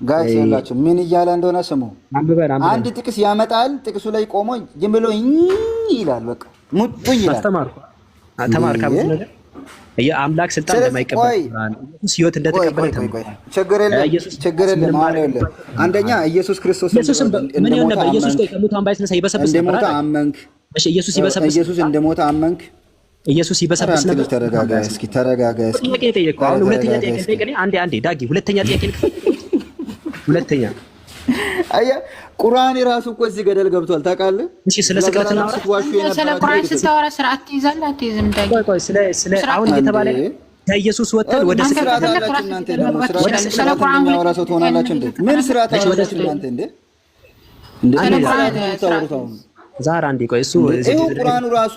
ጋይስ ያላችሁ ምን እያለ እንደሆነ ስሙ። አንድ ጥቅስ ያመጣል። ጥቅሱ ላይ ቆሞ ዝም ብሎ ይላል። በቃ ሙጡ ይላል። ተማርካ ብዙ ነገር የአምላክ ስልጣን እንደማይቀበል ኢየሱስ ሕይወት እንደተቀበለ ችግር የለም። አንደኛ ኢየሱስ ክርስቶስ ምን ይሆን ነበር? ኢየሱስ ከሙታን ባይነሳ ይበሰብስ ነበር። እሺ ኢየሱስ እንደሞተ አመንክ። ኢየሱስ ይበሰብስ ነበር። ተረጋጋ እስኪ። ጥያቄ ጠየቀው። አሁን ሁለተኛ ጥያቄ ጠይቀኝ። አንዴ ዳጊ ሁለተኛ ጥያቄ ልክፈት። ሁለተኛ ቁርአን ራሱ እኮ እዚህ ገደል ገብቷል ታውቃለህ። እሺ ስለ ስቅለት ነው። ስለ ቁርአን ስታወራ ስርዓት ትይዛለህ አትይዝም? ዳጊ ቆይ ስለ አሁን እየተባለ ከኢየሱስ ወጥተን ወደ ስቅለት አላችሁ እናንተ። ደግሞ ስለ ቁርአን የሚያወራ ሰው ትሆናላችሁ እንዴ? ምን ስርዓት አላችሁ እናንተ እንዴ? ዛራ አንዴ ቆይ እሱ ይሄው ቁርአኑ ራሱ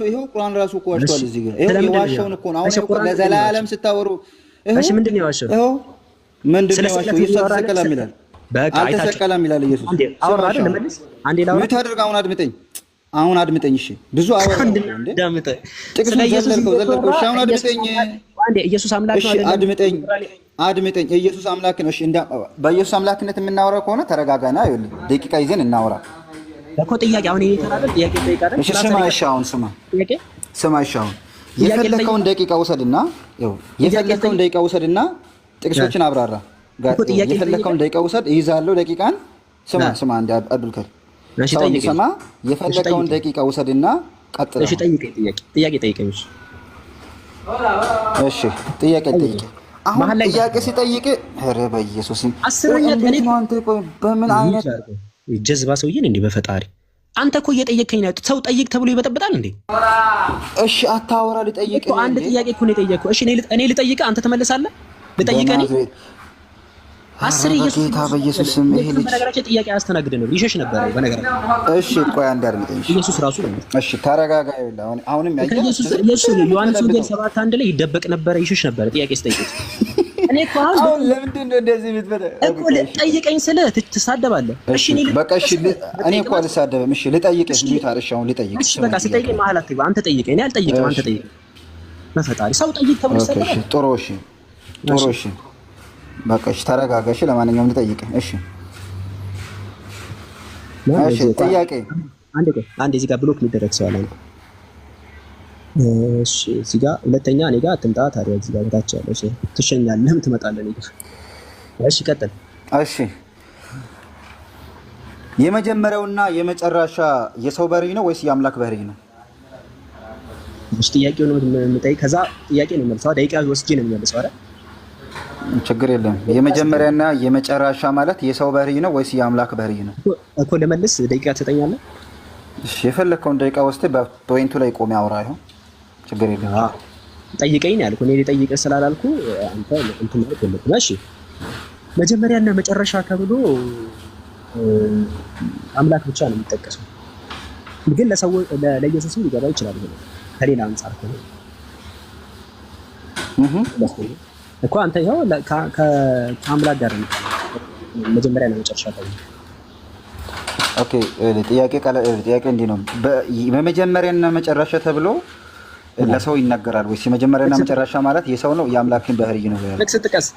እኮ ዋሽቷል። እዚህ ጋር ይሄው የዋሸውን እኮ ነው። አሁን እኮ ለዘላለም ስታወሩ እሺ ምንድን ነው የዋሸው? ይሄው ምንድን ነው የዋሸው? ኢየሱስ ተሰቀለም ይላል። በቃ አይተሰቀለም ይላል ኢየሱስ። አንዴ አውራ አይደል መልስ አንዴ ላውራ ምን ታደርግ? አሁን አድምጠኝ እሺ። ብዙ አወራ እንዴ ጥቅስ ዘለልከው። እሺ አሁን አድምጠኝ አንዴ። ኢየሱስ አምላክ ነው አይደል? አድምጠኝ። ኢየሱስ አምላክ ነው። እሺ በኢየሱስ አምላክነት የምናወራ ከሆነ ተረጋጋና ይኸውልህ ደቂቃ ይዘን እናወራ እኮ። ጥያቄ አሁን ይሄ ተራደል ጥያቄ ጠይቃለህ። እሺ ስማ። እሺ አሁን ስማ። የፈለከውን ደቂቃ ውሰድና የፈለከውን ደቂቃ ውሰድና ጥቅሶችን አብራራ። የፈለከውን ደቂቃ ውሰድ ይዛለው ደቂቃን። ስማ እንደ አብዱልከር እሺ ጠይቀኝ። ስማ የፈለከውን ደቂቃ ውሰድና ቀጥል። እሺ ጠይቀኝ። ጥያቄ ጠይቀኝ። እሺ ጥያቄ ጠይቀኝ። አሁን ጥያቄ ሲጠይቅ ኧረ በኢየሱስም አስረኛ ቀን ነው። አንተ በምን አይነት ጀዝባ ሰውዬን እንዴ! በፈጣሪ አንተ እኮ እየጠየከኝ ነው። ሰው ጠይቅ ተብሎ ይበጠብጣል እንዴ? እሺ አታወራ። ልጠይቅ እኮ አንድ ጥያቄ እኮ ነው የጠየቅኩህ። እሺ እኔ ልጠይቅ፣ አንተ ትመልሳለህ። ልጠይቅ እኔ አስር ጌታ በኢየሱስ ስም ይሄ ልጅ በነገራችን ጥያቄ አያስተናግድም ነው ይሸሽ ነበር በነገራችን። እሺ ቆይ አንድ አድምጠኝ። ኢየሱስ ራሱ ነው። እሺ ተረጋጋ። አሁንም ኢየሱስ ዮሐንስ ወንጌል 7:1 ላይ ይደበቅ ነበር ይሸሽ ነበር ጥያቄ ስጠይቅ። እኔ እኮ አሁን ለምንድን ነው እንደዚህ የምትበለው እኮ? ጠይቀኝ ስልህ ትሳደባለህ። እሺ በቃ እሺ እኔ እኮ አልሳደብም። እሺ ልጠይቅህ እንዴ ታርሽ? አሁን ልጠይቅ። እሺ በቃ ስጠይቀኝ መሀል አትግባ። አንተ ጠይቀኝ፣ እኔ አልጠይቅም። አንተ ጠይቀኝ። በፈጣሪ ሰው ጠይቅ ተብሎ ይሰጣል። እሺ ጥሩ። እሺ በቃ እሺ ተረጋጋ። እሺ ለማንኛውም ልጠይቅህ። እሺ ጥያቄ አንዴ እዚህ ጋር ብሎክ የሚደረግ ሰው አለ። እሺ እዚህ ጋር ሁለተኛ እኔ ጋር አትምጣ። ታዲያ እዚህ ጋር ታች ያለው እሺ ትሸኛለህ፣ ትመጣለህ እኔ ጋር። እሺ ቀጥል። እሺ የመጀመሪያውና የመጨረሻ የሰው ባህሪ ነው ወይስ የአምላክ ባህሪ ነው? እሺ ጥያቄው ነው የምጠይቅ። ከዛ ጥያቄ ነው መልሰው ደቂቃ ወስጄ ነው የምመልሰው አይደል? ችግር የለም። የመጀመሪያና የመጨረሻ ማለት የሰው ባህሪ ነው ወይስ የአምላክ ባህሪ ነው እኮ? ለመልስ ደቂቃ ትሰጠኛለህ? እሺ የፈለከውን ደቂቃ ወስደህ በፖይንቱ ላይ ቆም ያወራ። ይሁን ችግር የለም። ጠይቀኝ ያልኩ እኔ ልጠይቅህ ስላላልኩ አንተ እንትን ማለት የለብህም። እሺ መጀመሪያና መጨረሻ ተብሎ አምላክ ብቻ ነው የሚጠቀሰው፣ ግን ለሰው ለኢየሱስም ሊገባ ይችላል ከሌላ አንፃር እኮ አንተ ይኸው ከአምላክ ጋር ነው መጀመሪያ ነው መጨረሻ ተብሎ። ኦኬ ጥያቄ እንዲህ ነው። በመጀመሪያና መጨረሻ ተብሎ ለሰው ይነገራል ወይስ የመጀመሪያና መጨረሻ ማለት የሰው ነው የአምላክን ባህሪ ነው ጥቅስ ጥቀስ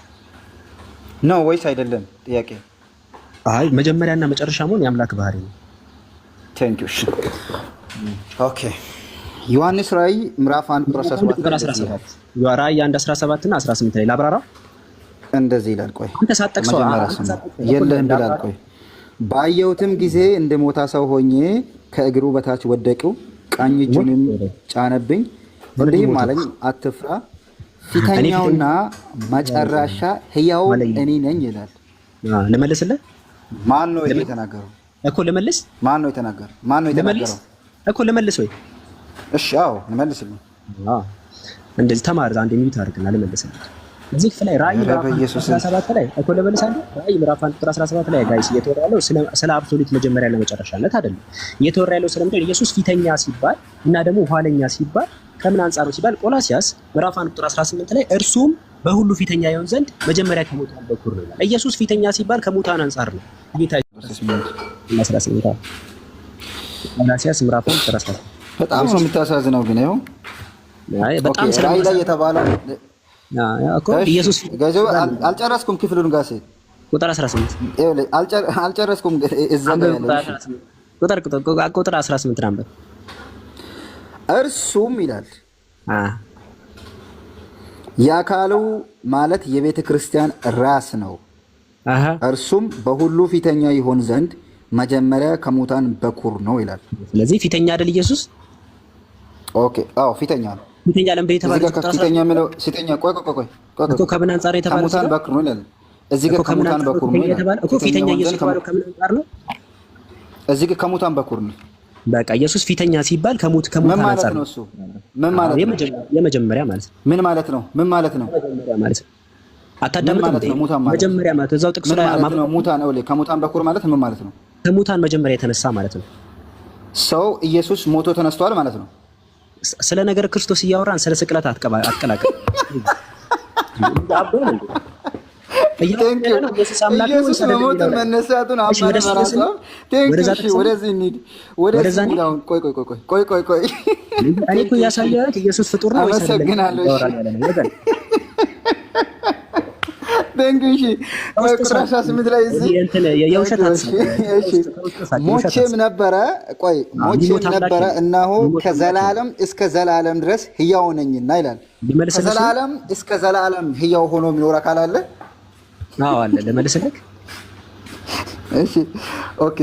ነው ወይስ አይደለም? ጥያቄ አይ መጀመሪያና መጨረሻ መሆን የአምላክ ባህሪ ነው። ቴንክ ዩ። ኦኬ ዮሐንስ ራእይ ምዕራፍ 1 ቁጥር 17 ራእይ 1:17 እና 18 ላይ ላብራራ። እንደዚህ ይላል። ቆይ አንተ ሳትጠቅሰው የለህም ብላል። ቆይ ባየሁትም ጊዜ እንደ ሞታ ሰው ሆኜ ከእግሩ በታች ወደቅሁ፣ ቀኝ እጁንም ጫነብኝ፣ እንዲህም አለኝ አትፍራ፣ ፊተኛውና መጨረሻ ሕያው እኔ ነኝ ይላል። ልመልስልህ? ማን ነው የተናገረው እኮ? ልመልስ? ማን ነው የተናገረው? ማን ነው የተናገረው እኮ? ልመልስ ወይ? እሺ አዎ ልመልስልህ። እንደዚህ ተማር። አንድ ሚኒት አድርግና ልመልስልህ። እዚህ ክፍል ላይ ራእይ ምዕራፍ 17 ላይ እኮ ልመልሳለሁ። ራእይ ምዕራፍ 17 ላይ ጋይስ እየተወራ ያለው ስለ አብሶሉት መጀመሪያ ለመጨረሻነት አይደለም። እየተወራ ያለው ስለምንድን ኢየሱስ ፊተኛ ሲባል እና ደግሞ ኋለኛ ሲባል ከምን አንፃር ነው ሲባል ቆላሲያስ ምዕራፍ 1:18 ላይ እርሱም በሁሉ ፊተኛ ይሆን ዘንድ መጀመሪያ ከሙታን በኩር ነው ይላል። ኢየሱስ ፊተኛ ሲባል ከሙታን አንፃር ነው። ጌታ ኢየሱስ 18 ቆላሲያስ ምዕራፍ 1:18 በጣም ነው የምታሳዝነው። ግን ይኸው አይ በጣም ራእይ ላይ የተባለው እኮ ኢየሱስ ገዘው አልጨረስኩም። ክፍሉን ጋር ቁጥር 18 አልጨረስኩም። እዛ ጋር ያለው ቁጥር 18 አንበብ። እርሱም ይላል የአካሉ ማለት የቤተ ክርስቲያን ራስ ነው። እርሱም በሁሉ ፊተኛ ይሆን ዘንድ መጀመሪያ ከሙታን በኩር ነው ይላል። ስለዚህ ፊተኛ አይደል ኢየሱስ? ኦኬ አዎ ፊተኛ ነው። ፊተኛ ለምን የተባለው? ፊተኛ የሚለው ፊተኛ ቆይ እኮ ከምን አንፃር የተባለው? ከሙታን በኩር ነው ይላል። እዚህ ጋር ከሙታን በኩር ነው የተባለው እኮ። ፊተኛ ኢየሱስ የተባለው ከምን አንፃር ነው? እዚህ ጋር ከሙታን በኩር ነው። በቃ ኢየሱስ ፊተኛ ሲባል ከሙታን አንፃር ነው። እሱ ምን ማለት ነው? የመጀመሪያ ማለት ነው። ምን ማለት ነው? ምን ማለት ነው? የመጀመሪያ ማለት ነው። አታዳምጥም? መጀመሪያ ማለት እዛው ጥቅሱ ላይ ሙታን ነው። ከሙታን በኩር ማለት ምን ማለት ነው? ከሙታን መጀመሪያ የተነሳ ማለት ነው። ሰው ኢየሱስ ሞቶ ተነስቷል ማለት ነው። ስለ ነገር ክርስቶስ እያወራን ስለ ስቅለት አትቀላቀል። ኢየሱስ መሞት መነሳቱን ወደዚህ እንሂድ። ቆይ እኔ እኮ እያሳየሁት ኢየሱስ ፍጡር ነው ወይስ አመሰግናለሁ። ቁጥር 18 ላይ ሞቼም ነበረ እነሆ ከዘላለም እስከ ዘላለም ድረስ ሕያው ነኝና ይላል። ከዘላለም እስከ ዘላለም ሕያው ሆኖ የሚኖር አካል አለ? አዎ አለ። ልመልስልህ? እሺ ኦኬ።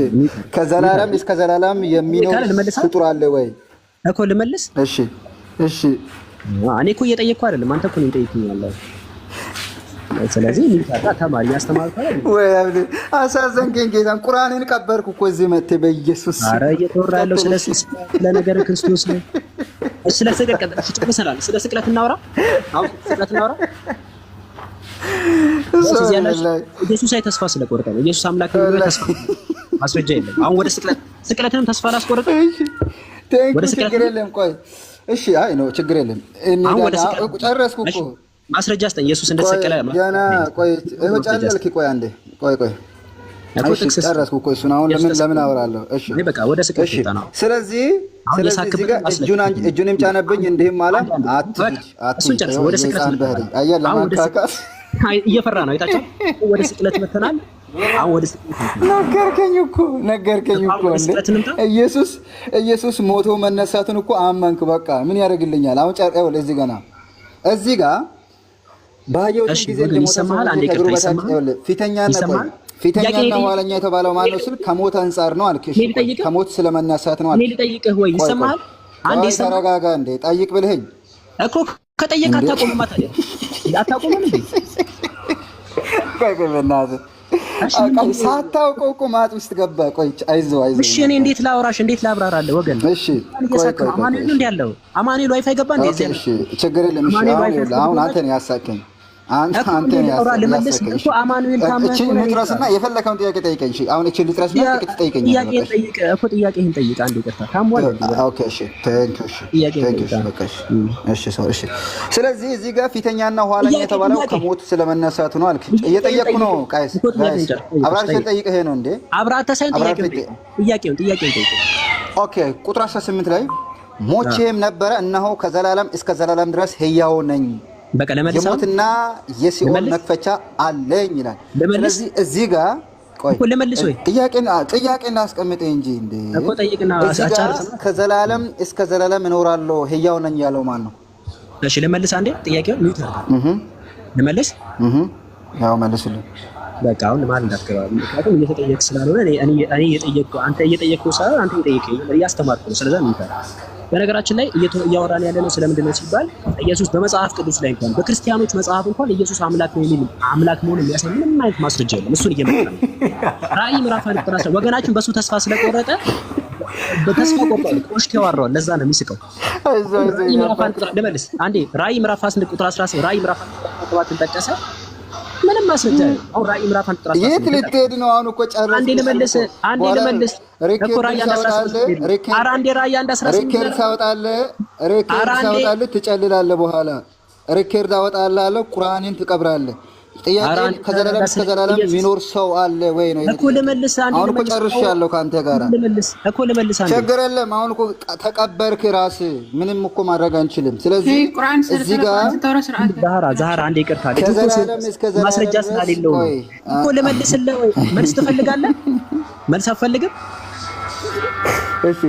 ከዘላለም እስከ ዘላለም የሚኖር ፍጡር አለ ወይ እኮ ልመልስ? እሺ እኔ እኮ እየጠየቅኩ አይደለም፣ አንተ እኮ ነው የጠየቅኝ ያለው። ስለዚህ ሚታታ ተማሪ ያስተማርኩ አይደል ወይ? አሳዘንከኝ ጌታን። ቁርአንን ቀበርኩ እኮ እዚህ መጥተህ በኢየሱስ። ኧረ እየተወራ ያለው ስለ ነገር ክርስቶስ ነው። ስለ ስቅለት እናውራ። አሁን ስቅለት እናውራ። ኢየሱስ አይ ተስፋ ስለቆረጠ ነው። ኢየሱስ አምላክ ነው። ተስፋ ማስረጃ የለም። አሁን ወደ ስቅለትንም ተስፋ ላስቆረጠ ወደ ስቅለት ችግር የለም። ቆይ እሺ፣ አይ ነው ችግር የለም። ጨረስኩ እኮ ማስረጃ አስጠኝ። ኢየሱስ እንደተሰቀለ ገና ቆይ ጨረስክ? ቆይ አንዴ ቆይ ጨረስኩ እኮ እሱን። አሁን ለምን አወራለሁ? እሺ በቃ ወደ ስቅለት ይጣ ነው። ስለዚህ እዚህ ጋር እጁንም ጫነብኝ እንዲህም አለ አትሂድ ወደ ስቅለት አየህ ለማካካስ እየፈራ ነው። አይታችሁ ወደ ስቅለት መተናል። አሁን ወደ ስቅለት ነገርከኝ እኮ ኢየሱስ ሞቶ መነሳቱን እኮ አመንክ። በቃ ምን ያደርግልኛል? አሁን ጨርቀው እዚህ ጋር ባየሁት ጊዜ እንደሞተሰማል አንዴ ከግሩ በታች ፊተኛና ኋለኛ የተባለው ማለት ነው ስል ከሞት አንፃር ነው አልከሽ። ከሞት ስለመነሳት ነው አልከሽ። ልጠይቅህ ወይ ይሰማል? አንዴ ተረጋጋ። እንዴ ጠይቅ ብለኸኝ እኮ ከጠየቅ አታቆምም። ታዲያ አታቆምም እንዴ? ቆይ በእናትህ ሳታውቀው እኮ ማጥ ውስጥ ገባ። ቆይ አይዞህ። እሺ እኔ እንዴት ላውራሽ? እንዴት ላብራራለህ? ወገን እሺ ቆይ አማኑኤል እንዴ ያለው አማኑኤል ዋይፋይ ገባ እንዴ? እሺ ችግር የለም። እሺ አሁን አንተ ነው ያሳከኝ። አንተ ያሳከኝ እኮ አማኑኤል ታመነ እቺ ልትረስና የፈለከውን ጥያቄ ጠይቀኝ። እሺ አሁን እቺ ልትረስና ጥያቄ ትጠይቀኛለህ። ጥያቄ ጠይቅ እኮ ጥያቄህን ጠይቅ። አንዴ ይቅርታ ታሟል። ኦኬ እሺ ቴንክ እሺ እሺ ስለዚህ እዚህ ጋር ፊተኛና ኋለኛ የተባለው ከሞት ስለመነሳቱ ነው አልክ። እየጠየቅኩ ነው። ቃይስ አብራርተህ ጠይቀህ ነው እንዴ? አብራርተህ ሳይሆን ጥያቄውን ጠይቅ። ኦኬ ቁጥር 18 ላይ ሞቼም ነበረ እነሆ ከዘላለም እስከ ዘላለም ድረስ ሕያው ነኝ፣ የሞትና የሲኦል መክፈቻ አለኝ ይላል። ስለዚህ እዚህ ጋር ቆይ ለመልስ ወይ ጥያቄና አስቀምጥ እንጂ እንዴ እኮ ጠይቅና አጫርስ። ከዘላለም እስከ ዘላለም እኖራለሁ ሕያው ነኝ ያለው ማን ነው? እሺ ለመልስ አንዴ ጥያቄው ሚውት ለመልስ ያው መልስልኝ። በቃ አሁን ለማን እንዳትገባ፣ ምክንያቱም እየተጠየቅ ስላልሆነ እኔ እየጠየቅኩ አንተ እየጠየቅኩ ሳይሆን አንተ እየጠየቀኝ እያስተማርኩ ነው። ስለዚህ ሚውት። በነገራችን ላይ እያወራን ያለ ነው ስለምንድን ነው ሲባል ኢየሱስ በመጽሐፍ ቅዱስ ላይ እንኳን በክርስቲያኖች መጽሐፍ እንኳን ኢየሱስ አምላክ ነው የሚል አምላክ መሆኑን የሚያሳይ ምንም አይነት ማስረጃ የለም። እሱን እየመጣ ነው። ራእይ ምዕራፍ 1 ወገናችን በሱ ተስፋ ስለቆረጠ በተስፋ ቆርጧል። ቆሽት ያወራው ለዛ ነው የሚስቀው። ለመልስ አንዴ ራእይ ምዕራፍ 1 ቁጥር 17 ራእይ ምዕራፍ 17 ጠቀሰ። ምንም ማስረጃ አሁን ራእይ ምዕራፍ 1 ቁጥር 17 የት ልትሄድ ነው? አሁን እኮ ጨረስኩ። አንዴ ልመልስ እኮ ራእይ 1 ኧረ አንዴ ራእይ 1 ሪከርድ ታወጣለህ፣ ትጨልላለህ። በኋላ ሪከርድ ታወጣለህ፣ ቁርአንን ትቀብራለህ። ጥያቄ ከዘላለም እስከ ዘላለም የሚኖር ሰው አለ ወይ ነው እኮ ልመልስ። አንዴ አሁን እኮ ጨርሻለሁ ካንተ ጋር ልመልስ። አንዴ ችግር የለም። አሁን እኮ ተቀበርክ ራስህ፣ ምንም እኮ ማድረግ አንችልም። ስለዚህ እዚህ ጋር ዛህራ አንዴ ይቅርታ ማስረጃ ስላሌለው ነው እኮ ልመልስልህ። ወይ መልስ ትፈልጋለህ? መልስ አትፈልግም? እሺ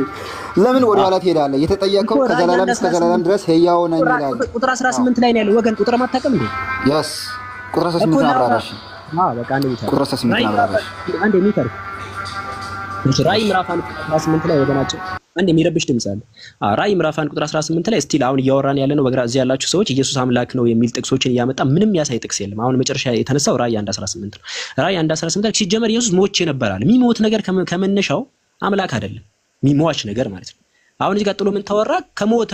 ለምን ወደ ኋላ ትሄዳለህ? የተጠየቀው ከዘላለም እስከ ዘላለም ድረስ ሕያው ነኝ ይላል። ቁጥር 18 ላይ ነው ያለው። ወገን ቁጥር ማታውቅም እንዴ? ያስ ቁጥር 18 አብራራሽ። በቃ አንዴ ሚተር ቁጥር 18 አብራራሽ። አንዴ ሚተር ራእይ ምዕራፍ 1 ቁጥር 18 ላይ ወገናችን አንዴ የሚረብሽ ድምጽ አለ። ራእይ ምዕራፍ 1 ቁጥር 18 ላይ ስቲል አሁን እያወራን ያለ ነው። በግራ እዚህ ያላችሁ ሰዎች ኢየሱስ አምላክ ነው የሚል ጥቅሶችን እያመጣ ምንም ያሳይ ጥቅስ የለም። አሁን መጨረሻ የተነሳው ራእይ 1:18 ነው። ራእይ 1:18 ሲጀመር ኢየሱስ ሞቼ ነበራል። የሚሞት ነገር ከመነሻው አምላክ አይደለም፣ የሚሟች ነገር ማለት ነው። አሁን እዚህ ቀጥሎ ምን ተወራ? ከሞተ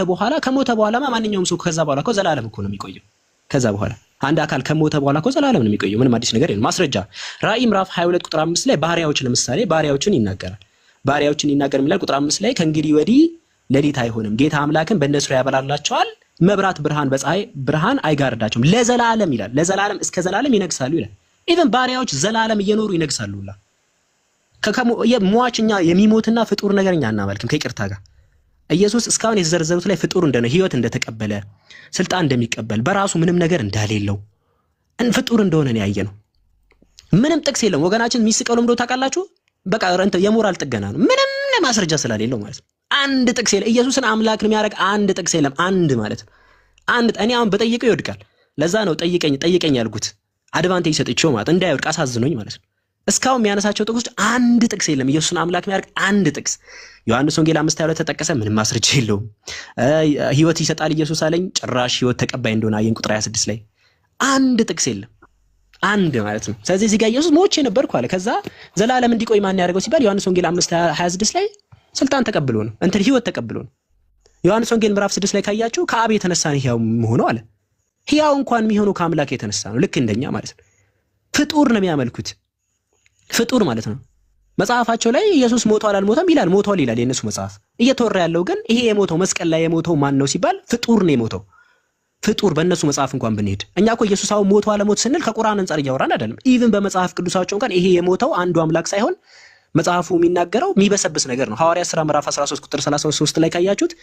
በኋላማ ማንኛውም ሰው ከዛ በኋላ ዘላለም እኮ ነው የሚቆየው። ከዛ በኋላ አንድ አካል ከሞተ በኋላ እኮ ዘላለም ነው የሚቆየው። ምንም አዲስ ነገር የለም። ማስረጃ ራእይ ምዕራፍ 22 ቁጥር 5 ላይ ባሪያዎች ለምሳሌ ባሪያዎችን ይናገራል። ባሪያዎችን ይናገር የሚላል ቁጥር 5 ላይ ከእንግዲህ ወዲህ ሌሊት አይሆንም፣ ጌታ አምላክን በእነሱ ያበራላቸዋል፣ መብራት ብርሃን በፀሐይ ብርሃን አይጋርዳቸውም ለዘላለም ይላል። ለዘላለም እስከ ዘላለም ይነግሳሉ ይላል። ኢቭን ባሪያዎች ዘላለም እየኖሩ ይነግሳሉላ። ሟችኛ የሚሞትና ፍጡር ነገርኛ አናመልክም ከይቅርታ ጋር። ኢየሱስ እስካሁን የተዘረዘሩት ላይ ፍጡር እንደሆነ ህይወት እንደተቀበለ ስልጣን እንደሚቀበል በራሱ ምንም ነገር እንዳሌለው ፍጡር እንደሆነ ነው ያየነው። ምንም ጥቅስ የለም ወገናችን። የሚስቀው ለምዶ ታውቃላችሁ? በቃ የሞራል ጥገና ነው። ምንም ማስረጃ ስላሌለው ማለት ነው። አንድ ጥቅስ የለም። ኢየሱስን አምላክ ነው የሚያደርግ አንድ ጥቅስ የለም። አንድ ማለት ነው። አንድ እኔ አሁን በጠይቀው ይወድቃል። ለዛ ነው ጠይቀኝ ያልኩት። አድቫንቴጅ ሰጥቼው ማለት እንዳይወድቅ አሳዝኖኝ ማለት ነው። እስካሁን የሚያነሳቸው ጥቅሶች አንድ ጥቅስ የለም። ኢየሱስን አምላክ የሚያደርግ አንድ ጥቅስ ዮሐንስ ወንጌል 5:22 ተጠቀሰ፣ ምንም ማስረጃ የለውም። ህይወት ይሰጣል ኢየሱስ አለኝ፣ ጭራሽ ህይወት ተቀባይ እንደሆነ አየን ቁጥር 26 ላይ አንድ ጥቅስ የለም። አንድ ማለት ነው። ስለዚህ እዚህ ጋር ኢየሱስ ሞቼ ነበርኩ አለ። ከዛ ዘላለም እንዲቆይ ማን ያደርገው ሲባል ዮሐንስ ወንጌል 5:26 ላይ ስልጣን ተቀብሎ ነው ህይወት ተቀብሎ ነው። ዮሐንስ ወንጌል ምዕራፍ 6 ላይ ካያችሁ ከአብ የተነሳ ነው ሕያው የሆነው አለ። ሕያው እንኳን የሚሆነው ከአምላክ የተነሳ ነው፣ ልክ እንደኛ ማለት ነው። ፍጡር ነው የሚያመልኩት፣ ፍጡር ማለት ነው። መጽሐፋቸው ላይ ኢየሱስ ሞቷል አልሞተም ይላል። ሞቷል ይላል የነሱ መጽሐፍ። እየተወራ ያለው ግን ይሄ የሞተው መስቀል ላይ የሞተው ማን ነው ሲባል ፍጡር ነው የሞተው። ፍጡር በእነሱ መጽሐፍ እንኳን ብንሄድ እኛ እኮ ኢየሱስ አሁን ሞቶ አለሞት ስንል ከቁርአን አንፃር እያወራን አይደለም። ኢቭን በመጽሐፍ ቅዱሳቸው እንኳን ይሄ የሞተው አንዱ አምላክ ሳይሆን መጽሐፉ የሚናገረው የሚበሰብስ ነገር ነው። ሐዋርያት ሥራ ምዕራፍ 13 ቁጥር 33 ላይ ካያችሁት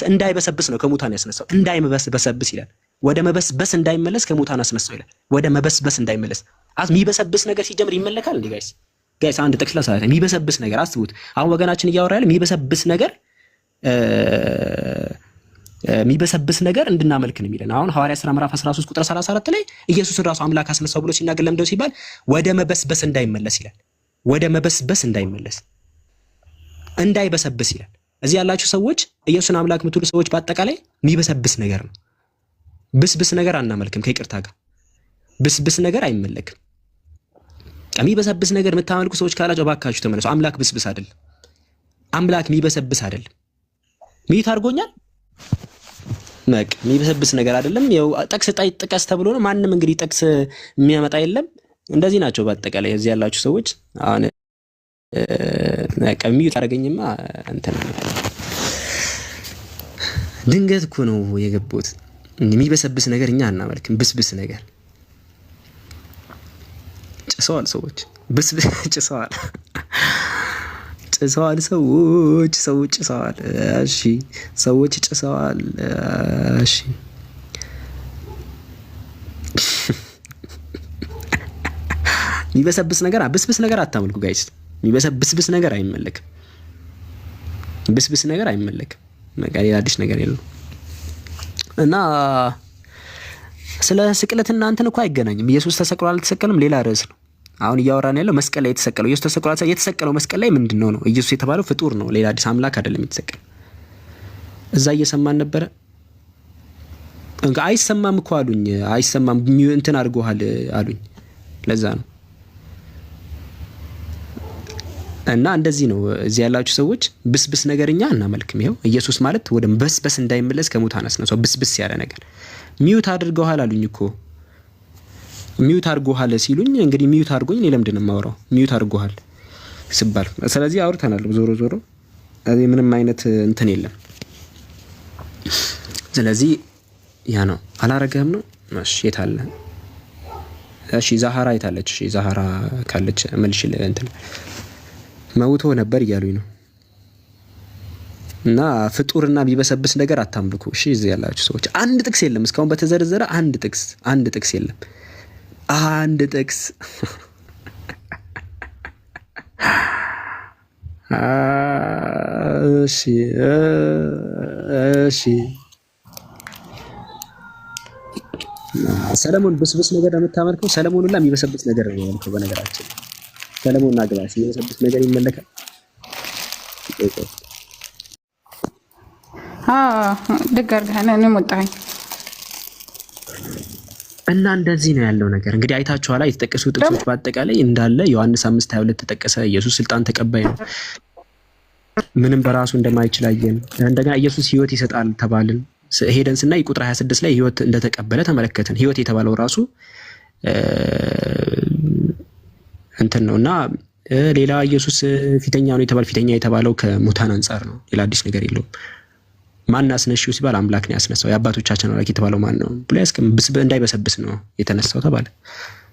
እንዳይበሰብስ ነው ከሙታን ያስነሳው። እንዳይበሰብስ ይላል። ወደ መበስበስ እንዳይመለስ ከሙታን አስነሳው ይላል። ወደ መበስበስ እንዳይመለስ የሚበሰብስ ነገር ሲጀምር ይመለካል እንዴ ጋይስ? አንድ ጥቅስ ላሳያችሁ። የሚበሰብስ ነገር አስቡት። አሁን ወገናችን እያወራ ያለ የሚበሰብስ ነገር እንድናመልክ ነው የሚለን። አሁን ሐዋርያት ሥራ ምዕራፍ 13 ቁጥር 34 ላይ ኢየሱስን ራሱ አምላክ አስነሳው ብሎ ሲናገር ለምደው ሲባል ወደ መበስበስ እንዳይመለስ ይላል። ወደ መበስበስ እንዳይበሰብስ ይላል። እዚህ ያላችሁ ሰዎች ኢየሱስን አምላክ የምትሉ ሰዎች በአጠቃላይ የሚበሰብስ ነገር ነው። ብስብስ ነገር አናመልክም ከይቅርታ ጋር። ብስብስ ነገር አይመለክም። የሚበሰብስ ነገር የምታመልኩ ሰዎች ካላችሁ እባካችሁ ተመለሱ። አምላክ ብስብስ አይደለም። አምላክ የሚበሰብስ አይደለም። ሚት አድርጎኛል ነቅ የሚበሰብስ ነገር አይደለም። ያው ጥቅስ ጥቀስ ተብሎ ነው። ማንም እንግዲህ ጥቅስ የሚያመጣ የለም። እንደዚህ ናቸው በአጠቃላይ እዚህ ያላችሁ ሰዎች። አሁን ነቅ ሚት አደረገኝማ እንትን ድንገት እኮ ነው የገቡት። የሚበሰብስ ነገር እኛ አናመልክም። ብስብስ ነገር ጭሰዋል ሰዎች፣ ብስብስ ጭሰዋል ሰዎች ጭሰዋል። እሺ ሰዎች ጭሰዋል። እሺ የሚበሰብስ ነገር ብስብስ ነገር አታመልኩ ጋይስ። የሚበሰብስ ነገር አይመለክም። ብስብስ ነገር አይመለክም። ነገር አዲስ ነገር የለም። እና ስለ ስቅለትና እንትን እኮ አይገናኝም። ኢየሱስ ተሰቅሏል አልተሰቀለም ሌላ ርዕስ ነው። አሁን እያወራን ያለው መስቀል ላይ የተሰቀለው ኢየሱስ ተሰቅሏል። የተሰቀለው መስቀል ላይ ምንድነው ነው? ኢየሱስ የተባለው ፍጡር ነው፣ ሌላ አዲስ አምላክ አይደለም የተሰቀለው። እዛ እየሰማን ነበረ። አይሰማም እኮ አሉኝ። አይሰማም እንትን አድርጎሃል አሉኝ። ለዛ ነው። እና እንደዚህ ነው እዚህ ያላችሁ ሰዎች ብስብስ ነገርኛ እናመልክም። ይሄው ኢየሱስ ማለት ወደ በስበስ እንዳይመለስ ከሙታን አስነሳው። ብስብስ ያለ ነገር ሚውት አድርገዋል አሉኝ እኮ። ሚውት አድርጎሃል ሲሉኝ እንግዲህ ሚውት አድርጎኝ እኔ ለምንድን ነው የማወራው? ሚውት አድርጎሃል ሲባል ስለዚህ አውርተናል። ዞሮ እዚህ ምንም አይነት እንትን የለም። ስለዚህ ያ ነው አላረገህም ነው። እሺ የት አለ? እሺ ዛሃራ የታለች? እሺ ዛሃራ ካለች መልሽ እንትን መውቶ ነበር እያሉኝ ነው። እና ፍጡርና ቢበሰብስ ነገር አታምልኩ። እሺ እዚህ ያላችሁ ሰዎች አንድ ጥቅስ የለም እስካሁን በተዘረዘረ አንድ ጥቅስ የለም። አንድ ጥቅስ እሺ ሰለሞን ብስብስ ነገር የምታመልከው ሰለሞን ሁላ የሚበሰብስ ነገር ነው ያልከው። በነገራችን ሰለሞን ናግላስ የሚበሰብስ ነገር ይመለካል። ደጋር ጋር ነው ወጣኝ። እና እንደዚህ ነው ያለው ነገር። እንግዲህ አይታችኋላ የተጠቀሱ ጥቅሶች በአጠቃላይ እንዳለ ዮሐንስ 5:22 ተጠቀሰ። ኢየሱስ ስልጣን ተቀባይ ነው፣ ምንም በራሱ እንደማይችል አየን። እንደገና ኢየሱስ ሕይወት ይሰጣል ተባልን። ሄደን ስናይ ቁጥር 26 ላይ ህይወት እንደተቀበለ ተመለከትን። ህይወት የተባለው ራሱ እንትን ነውና ሌላ ኢየሱስ ፊተኛ ነው ፊተኛ የተባለው ከሙታን አንጻር ነው። ሌላ አዲስ ነገር የለውም። ማን አስነሺው ሲባል አምላክ ነው ያስነሳው። የአባቶቻችን አምላክ የተባለው ማን ነው ብሎ እንዳይበሰብስ ነው የተነሳው ተባለ።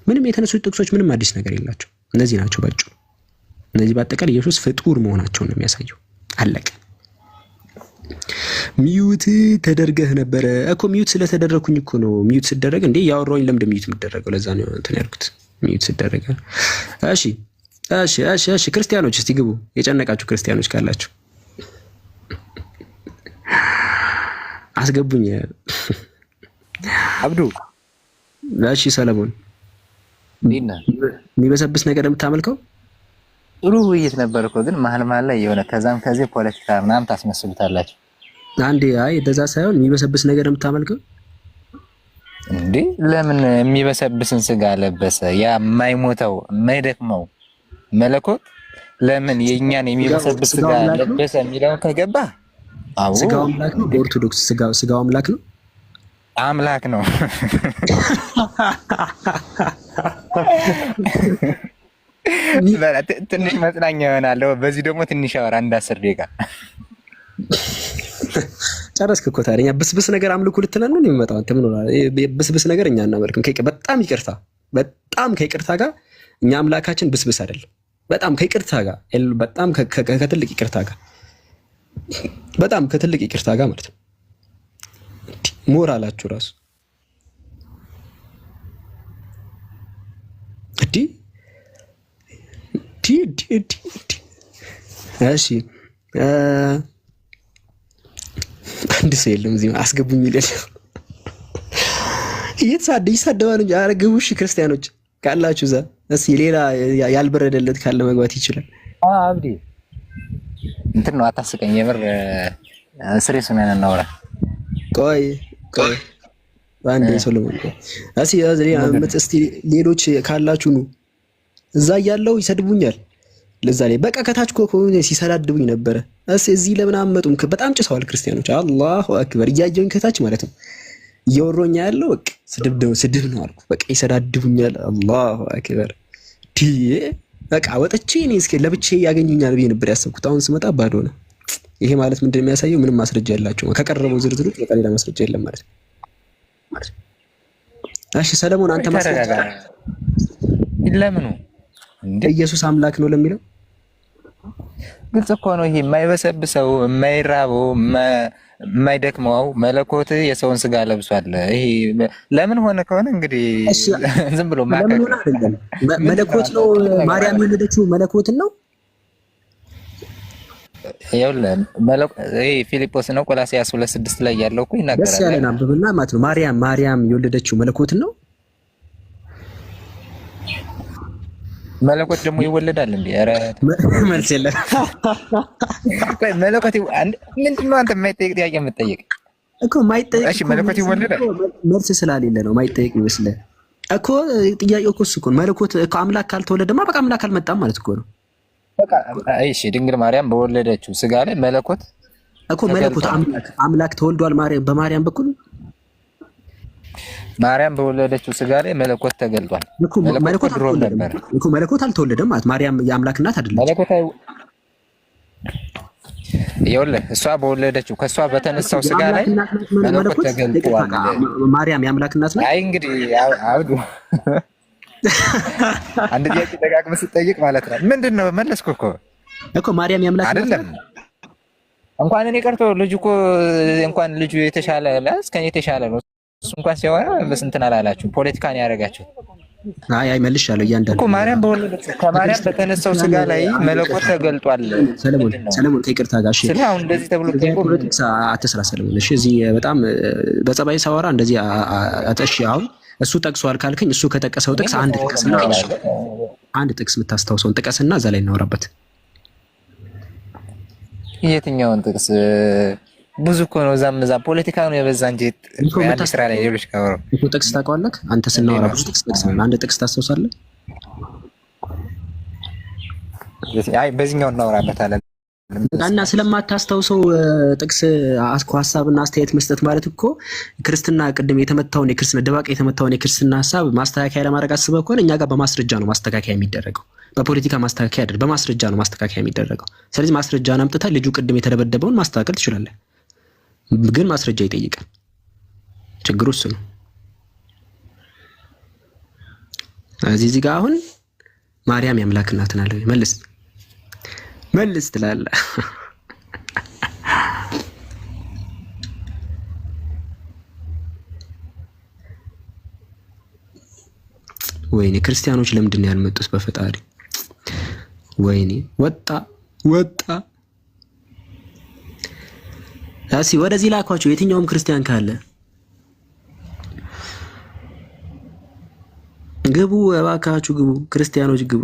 ምንም የተነሱት ጥቅሶች ምንም አዲስ ነገር የላቸው። እነዚህ ናቸው ባጭሩ። እነዚህ በአጠቃላይ ኢየሱስ ፍጡር መሆናቸውን ነው የሚያሳየው። አለቀ። ሚዩት ተደርገህ ነበረ እኮ። ሚዩት ስለተደረኩኝ እኮ ነው። ሚዩት ሲደረግ እንዴ ያወራውኝ ለምንድን ሚዩት የምትደረገው? ለዛ ነው እንትን ያልኩት። ሚዩት ሲደረግ እሺ። ክርስቲያኖች እስቲ ግቡ። የጨነቃችሁ ክርስቲያኖች ካላችሁ አስገቡኝ። አብዱ እሺ። ሰለሞን የሚበሰብስ ነገር የምታመልከው ጥሩ ውይይት ነበር እኮ፣ ግን መሀል ላይ የሆነ ከዛም ከዚህ ፖለቲካ ምናምን ታስመስሉታላችሁ። አንዴ እንደዛ ሳይሆን የሚበሰብስ ነገር የምታመልከው እንዴ? ለምን የሚበሰብስን ስጋ ለበሰ? ያ የማይሞተው የማይደክመው መለኮት ለምን የኛን የሚበሰብስ ስጋ ለበሰ የሚለው ከገባ አዎ፣ ስጋው አምላክ ነው። በኦርቶዶክስ ስጋው አምላክ ነው። አምላክ ነው። ትንሽ መጽናኛ ይሆናል። በዚህ ደግሞ ትንሽ አወራ እንደ 10 ደቂቃ ጨረስክ እኮ ታዲያ። ብስብስ ነገር አምልኩ ልትለን ነው የሚመጣው። አንተ ምን ሆነሃል? ብስብስ ነገር እኛ እናመልክም። በጣም ይቅርታ፣ በጣም ከይቅርታ ጋር እኛ አምላካችን ብስብስ አይደለም። በጣም ከይቅርታ ጋር በጣም ከትልቅ ይቅርታ ጋር በጣም ከትልቅ ይቅርታ ጋር ማለት ነው። ሞራላችሁ ራሱ እሺ አንድ ሰው የለም እዚህ አስገቡኝ ይላል። ይሳደባሉ እንጂ ኧረ ግቡ። እሺ ክርስቲያኖች ካላችሁ እዛ እስኪ ሌላ ያልበረደለት ካለ መግባት ይችላል። አብዲ እንትን ነው አታስቀኝ። የምር ስሬስ ምን እናወራ። ቆይ አንዴ ሰለሞን እስኪ ሌሎች ካላችሁ ነው። እዛ ያለው ይሰድቡኛል። ለዛ ላይ በቃ ከታች ኮኮኔ ሲሰዳድቡኝ ነበረ። እዚህ ለምን አመጡም? በጣም ጭሰዋል ክርስቲያኖች። አላሁ አክበር እያየሁኝ ከታች ማለት ነው። እየወሮኛ ያለው በቃ ስድብ ነው አልኩ። በቃ ይሰዳድቡኛል። አላሁ አክበር በቃ ወጥቼ እኔ እስኪ ለብቻዬ ያገኙኛል ብዬ ነበር ያሰብኩት። አሁን ስመጣ ባዶ ነው። ይሄ ማለት ምንድን ነው የሚያሳየው? ምንም ማስረጃ የላቸውም። ከቀረበው ዝርዝሩ በቃ ሌላ ማስረጃ የለም ማለት ነው። እሺ ሰለሞን አንተ ማስረጃ ለምኑ እንደ ኢየሱስ አምላክ ነው ለሚለው ግልጽ እኮ ነው። ይሄ የማይበሰብሰው የማይራበው የማይደክመው መለኮት የሰውን ስጋ ለብሷል። ይሄ ለምን ሆነ ከሆነ እንግዲህ ዝም ብሎ መለኮት ነው። ማርያም የወለደችው መለኮትን ነው። ይሄ ፊልጶስ ነው ቆላስይስ 2:6 ላይ ያለው እኮ ይናገራል። ደስ ያለን አንብብና ማለት ነው። ማርያም የወለደችው መለኮትን ነው። መለኮት ደግሞ ይወለዳል እንዴ? ኧረ መልስ የለም። ቆይ መለኮት ምንድን ነው? አንተ የማይጠይቅ ጥያቄ የምትጠይቅ እኮ የማይጠይቅ። እሺ መለኮት ይወለዳል መልስ ስላሌለ ነው የማይጠይቅ ይመስልህ እኮ። ጥያቄው እኮ እሱ እኮ መለኮት እኮ አምላክ ካልተወለደማ በቃ አምላክ አልመጣም ማለት እኮ ነው። በቃ እሺ ድንግል ማርያም በወለደችው ስጋ ላይ መለኮት እኮ መለኮት አምላክ ተወልዷል በማርያም በኩል። ማርያም በወለደችው ስጋ ላይ መለኮት ተገልጧል። መለኮት ድሮም ነበር እኮ። መለኮት አልተወለደም ማለት ማርያም የአምላክ እናት አይደለች። ይኸውልህ እሷ በወለደችው ከሷ በተነሳው ስጋ ላይ መለኮት ተገልጧል። ማርያም የአምላክ እናት ናት። አይ እንግዲህ አብዱ አንድ ጥያቄ ደጋግመህ ስትጠይቅ ማለት ነው። ምንድነው መለስኩ እኮ ማርያም የአምላክ እናት አይደለም። እንኳን እኔ ቀርቶ ልጅ እኮ እንኳን ልጁ የተሻለ ለስከኔ የተሻለ ነው። እሱ እንኳን ሲያወራ በስንትና አላላችሁ ፖለቲካ ነው ያደረጋችሁ። አይ መልሻለሁ። እያንዳንዱ እኮ ማርያም በወለደችው ከማርያም በተነሳው ስጋ ላይ መለኮት ተገልጧል። ሰለሞን ከይቅርታ ጋር እሺ፣ አሁን እንደዚህ ተብሎ ፖለቲክስ አትስራ ሰለሞን። እሺ እዚህ በጣም በጸባይ ሳወራ እንደዚህ አጠሽ። አሁን እሱ ጠቅሷል ካልከኝ እሱ ከጠቀሰው ጥቅስ አንድ ጥቅስ የምታስታውሰውን ጥቀስና እዛ ላይ እናወራበት። የትኛውን ጥቅስ? ብዙ እኮ ነው። እዛም ፖለቲካ ነው የበዛ እንጂ አዲስ ስራ ላይ ሌሎች ካወሩ እኮ ጥቅስ ታውቀዋለህ አንተ። ስናወራ ብዙ ጥቅስ ነው። አንድ ጥቅስ ታስታውሳለህ? አይ በዚህኛው እናወራበታለን። እና ስለማታስተውሰው ጥቅስ ሐሳብና አስተያየት መስጠት ማለት እኮ ክርስትና ቅድም የተመታውን የክርስትና ደባቅ የተመታውን የክርስትና ሐሳብ ማስተካከያ ለማድረግ አስበው ከሆነ እኛ ጋር በማስረጃ ነው ማስተካከያ የሚደረገው። በፖለቲካ ማስተካከያ አይደለም፣ በማስረጃ ነው ማስተካከያ የሚደረገው። ስለዚህ ማስረጃን አምጥተህ ልጁ ቅድም የተደበደበውን ማስተካከል ትችላለህ፣ ግን ማስረጃ ይጠይቃል። ችግሩ እሱ ነው። እዚህ ጋር አሁን ማርያም የአምላክ እናት ናት መልስ ትላለህ። ወይኔ ክርስቲያኖች ለምንድን ነው ያልመጡት? በፈጣሪ ወይኔ ወጣ ወደዚህ ላኳቸው። የትኛውም ክርስቲያን ካለ ግቡ፣ እባካችሁ ግቡ፣ ክርስቲያኖች ግቡ።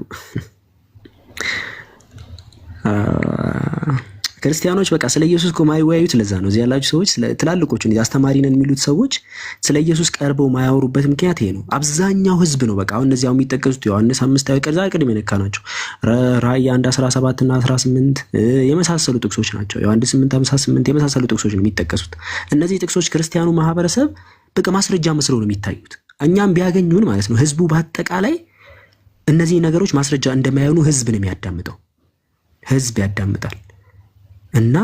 ክርስቲያኖች በቃ ስለ ኢየሱስ እኮ ማይወያዩት ለዛ ነው። እዚህ ያላችሁ ሰዎች ትላልቆቹ አስተማሪ ነን የሚሉት ሰዎች ስለ ኢየሱስ ቀርበው ማያወሩበት ምክንያት ይሄ ነው። አብዛኛው ህዝብ ነው በቃ አሁን እነዚያው የሚጠቀሱት ዮሐንስ 5 ቀርዛ ቅድም የነካ ናቸው። ራእይ 1:17 እና 18 የመሳሰሉ ጥቅሶች ናቸው። ዮሐንስ 8:58 የመሳሰሉ ጥቅሶች ነው የሚጠቀሱት። እነዚህ ጥቅሶች ክርስቲያኑ ማህበረሰብ በቃ ማስረጃ መስለው ነው የሚታዩት። እኛም ቢያገኙን ማለት ነው ህዝቡ በአጠቃላይ እነዚህ ነገሮች ማስረጃ እንደማይሆኑ ህዝብ ነው የሚያዳምጠው። ህዝብ ያዳምጣል እና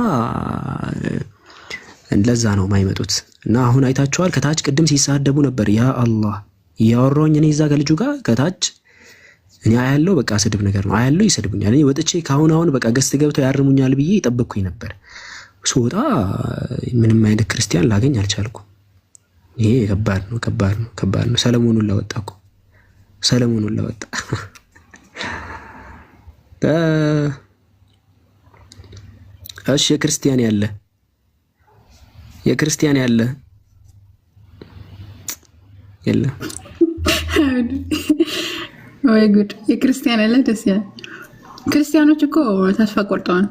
ለዛ ነው የማይመጡት። እና አሁን አይታችኋል ከታች ቅድም ሲሳደቡ ነበር። ያ አላህ እያወራሁኝ እኔ እዛ ከልጁ ጋር ከታች እኔ አያለው በቃ ስድብ ነገር ነው አያለው፣ ይሰድቡኛል። እኔ ወጥቼ ካሁን በቃ ገስት ገብተው ያርሙኛል ብዬ ይጠብቅኩኝ ነበር። ስወጣ ምንም አይነት ክርስቲያን ላገኝ አልቻልኩም። ይሄ ከባድ ነው። ሰለሞኑን ላወጣ እኮ ሰለሞኑን ላወጣ እሺ የክርስቲያን ያለ የለም ወይ ጉድ! የክርስቲያን ያለ ደስ ይላል። ክርስቲያኖች እኮ ተስፋ ቆርጠዋል።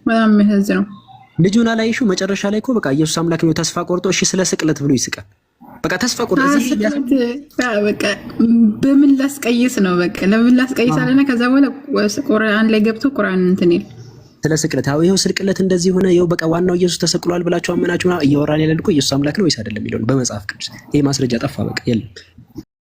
በጣም የሚያሳዝነው ልጁን አላየሽው? መጨረሻ ላይ እኮ በቃ ኢየሱስ አምላክ ነው ተስፋ ቆርጦ እሺ ስለ ስቅለት ብሎ ይስቃል። በቃ ተስፋ ቆርጦ በቃ በምን ላስቀይስ ነው? በቃ ለምን ላስቀይስ አለና ከዛ በኋላ ቁርአን ላይ ገብቶ ቁርአን እንትን ይል ስለ ስቅለት ይኸው ስቅለት እንደዚህ ሆነ፣ ይኸው በቃ ዋናው ኢየሱስ ተሰቅሏል ብላችሁ አመናችሁና እያወራን ያለን እኮ ኢየሱስ አምላክ ነው ወይስ አይደለም የሚለው በመጽሐፍ ቅዱስ ይሄ ማስረጃ ጠፋ። በቃ የለም።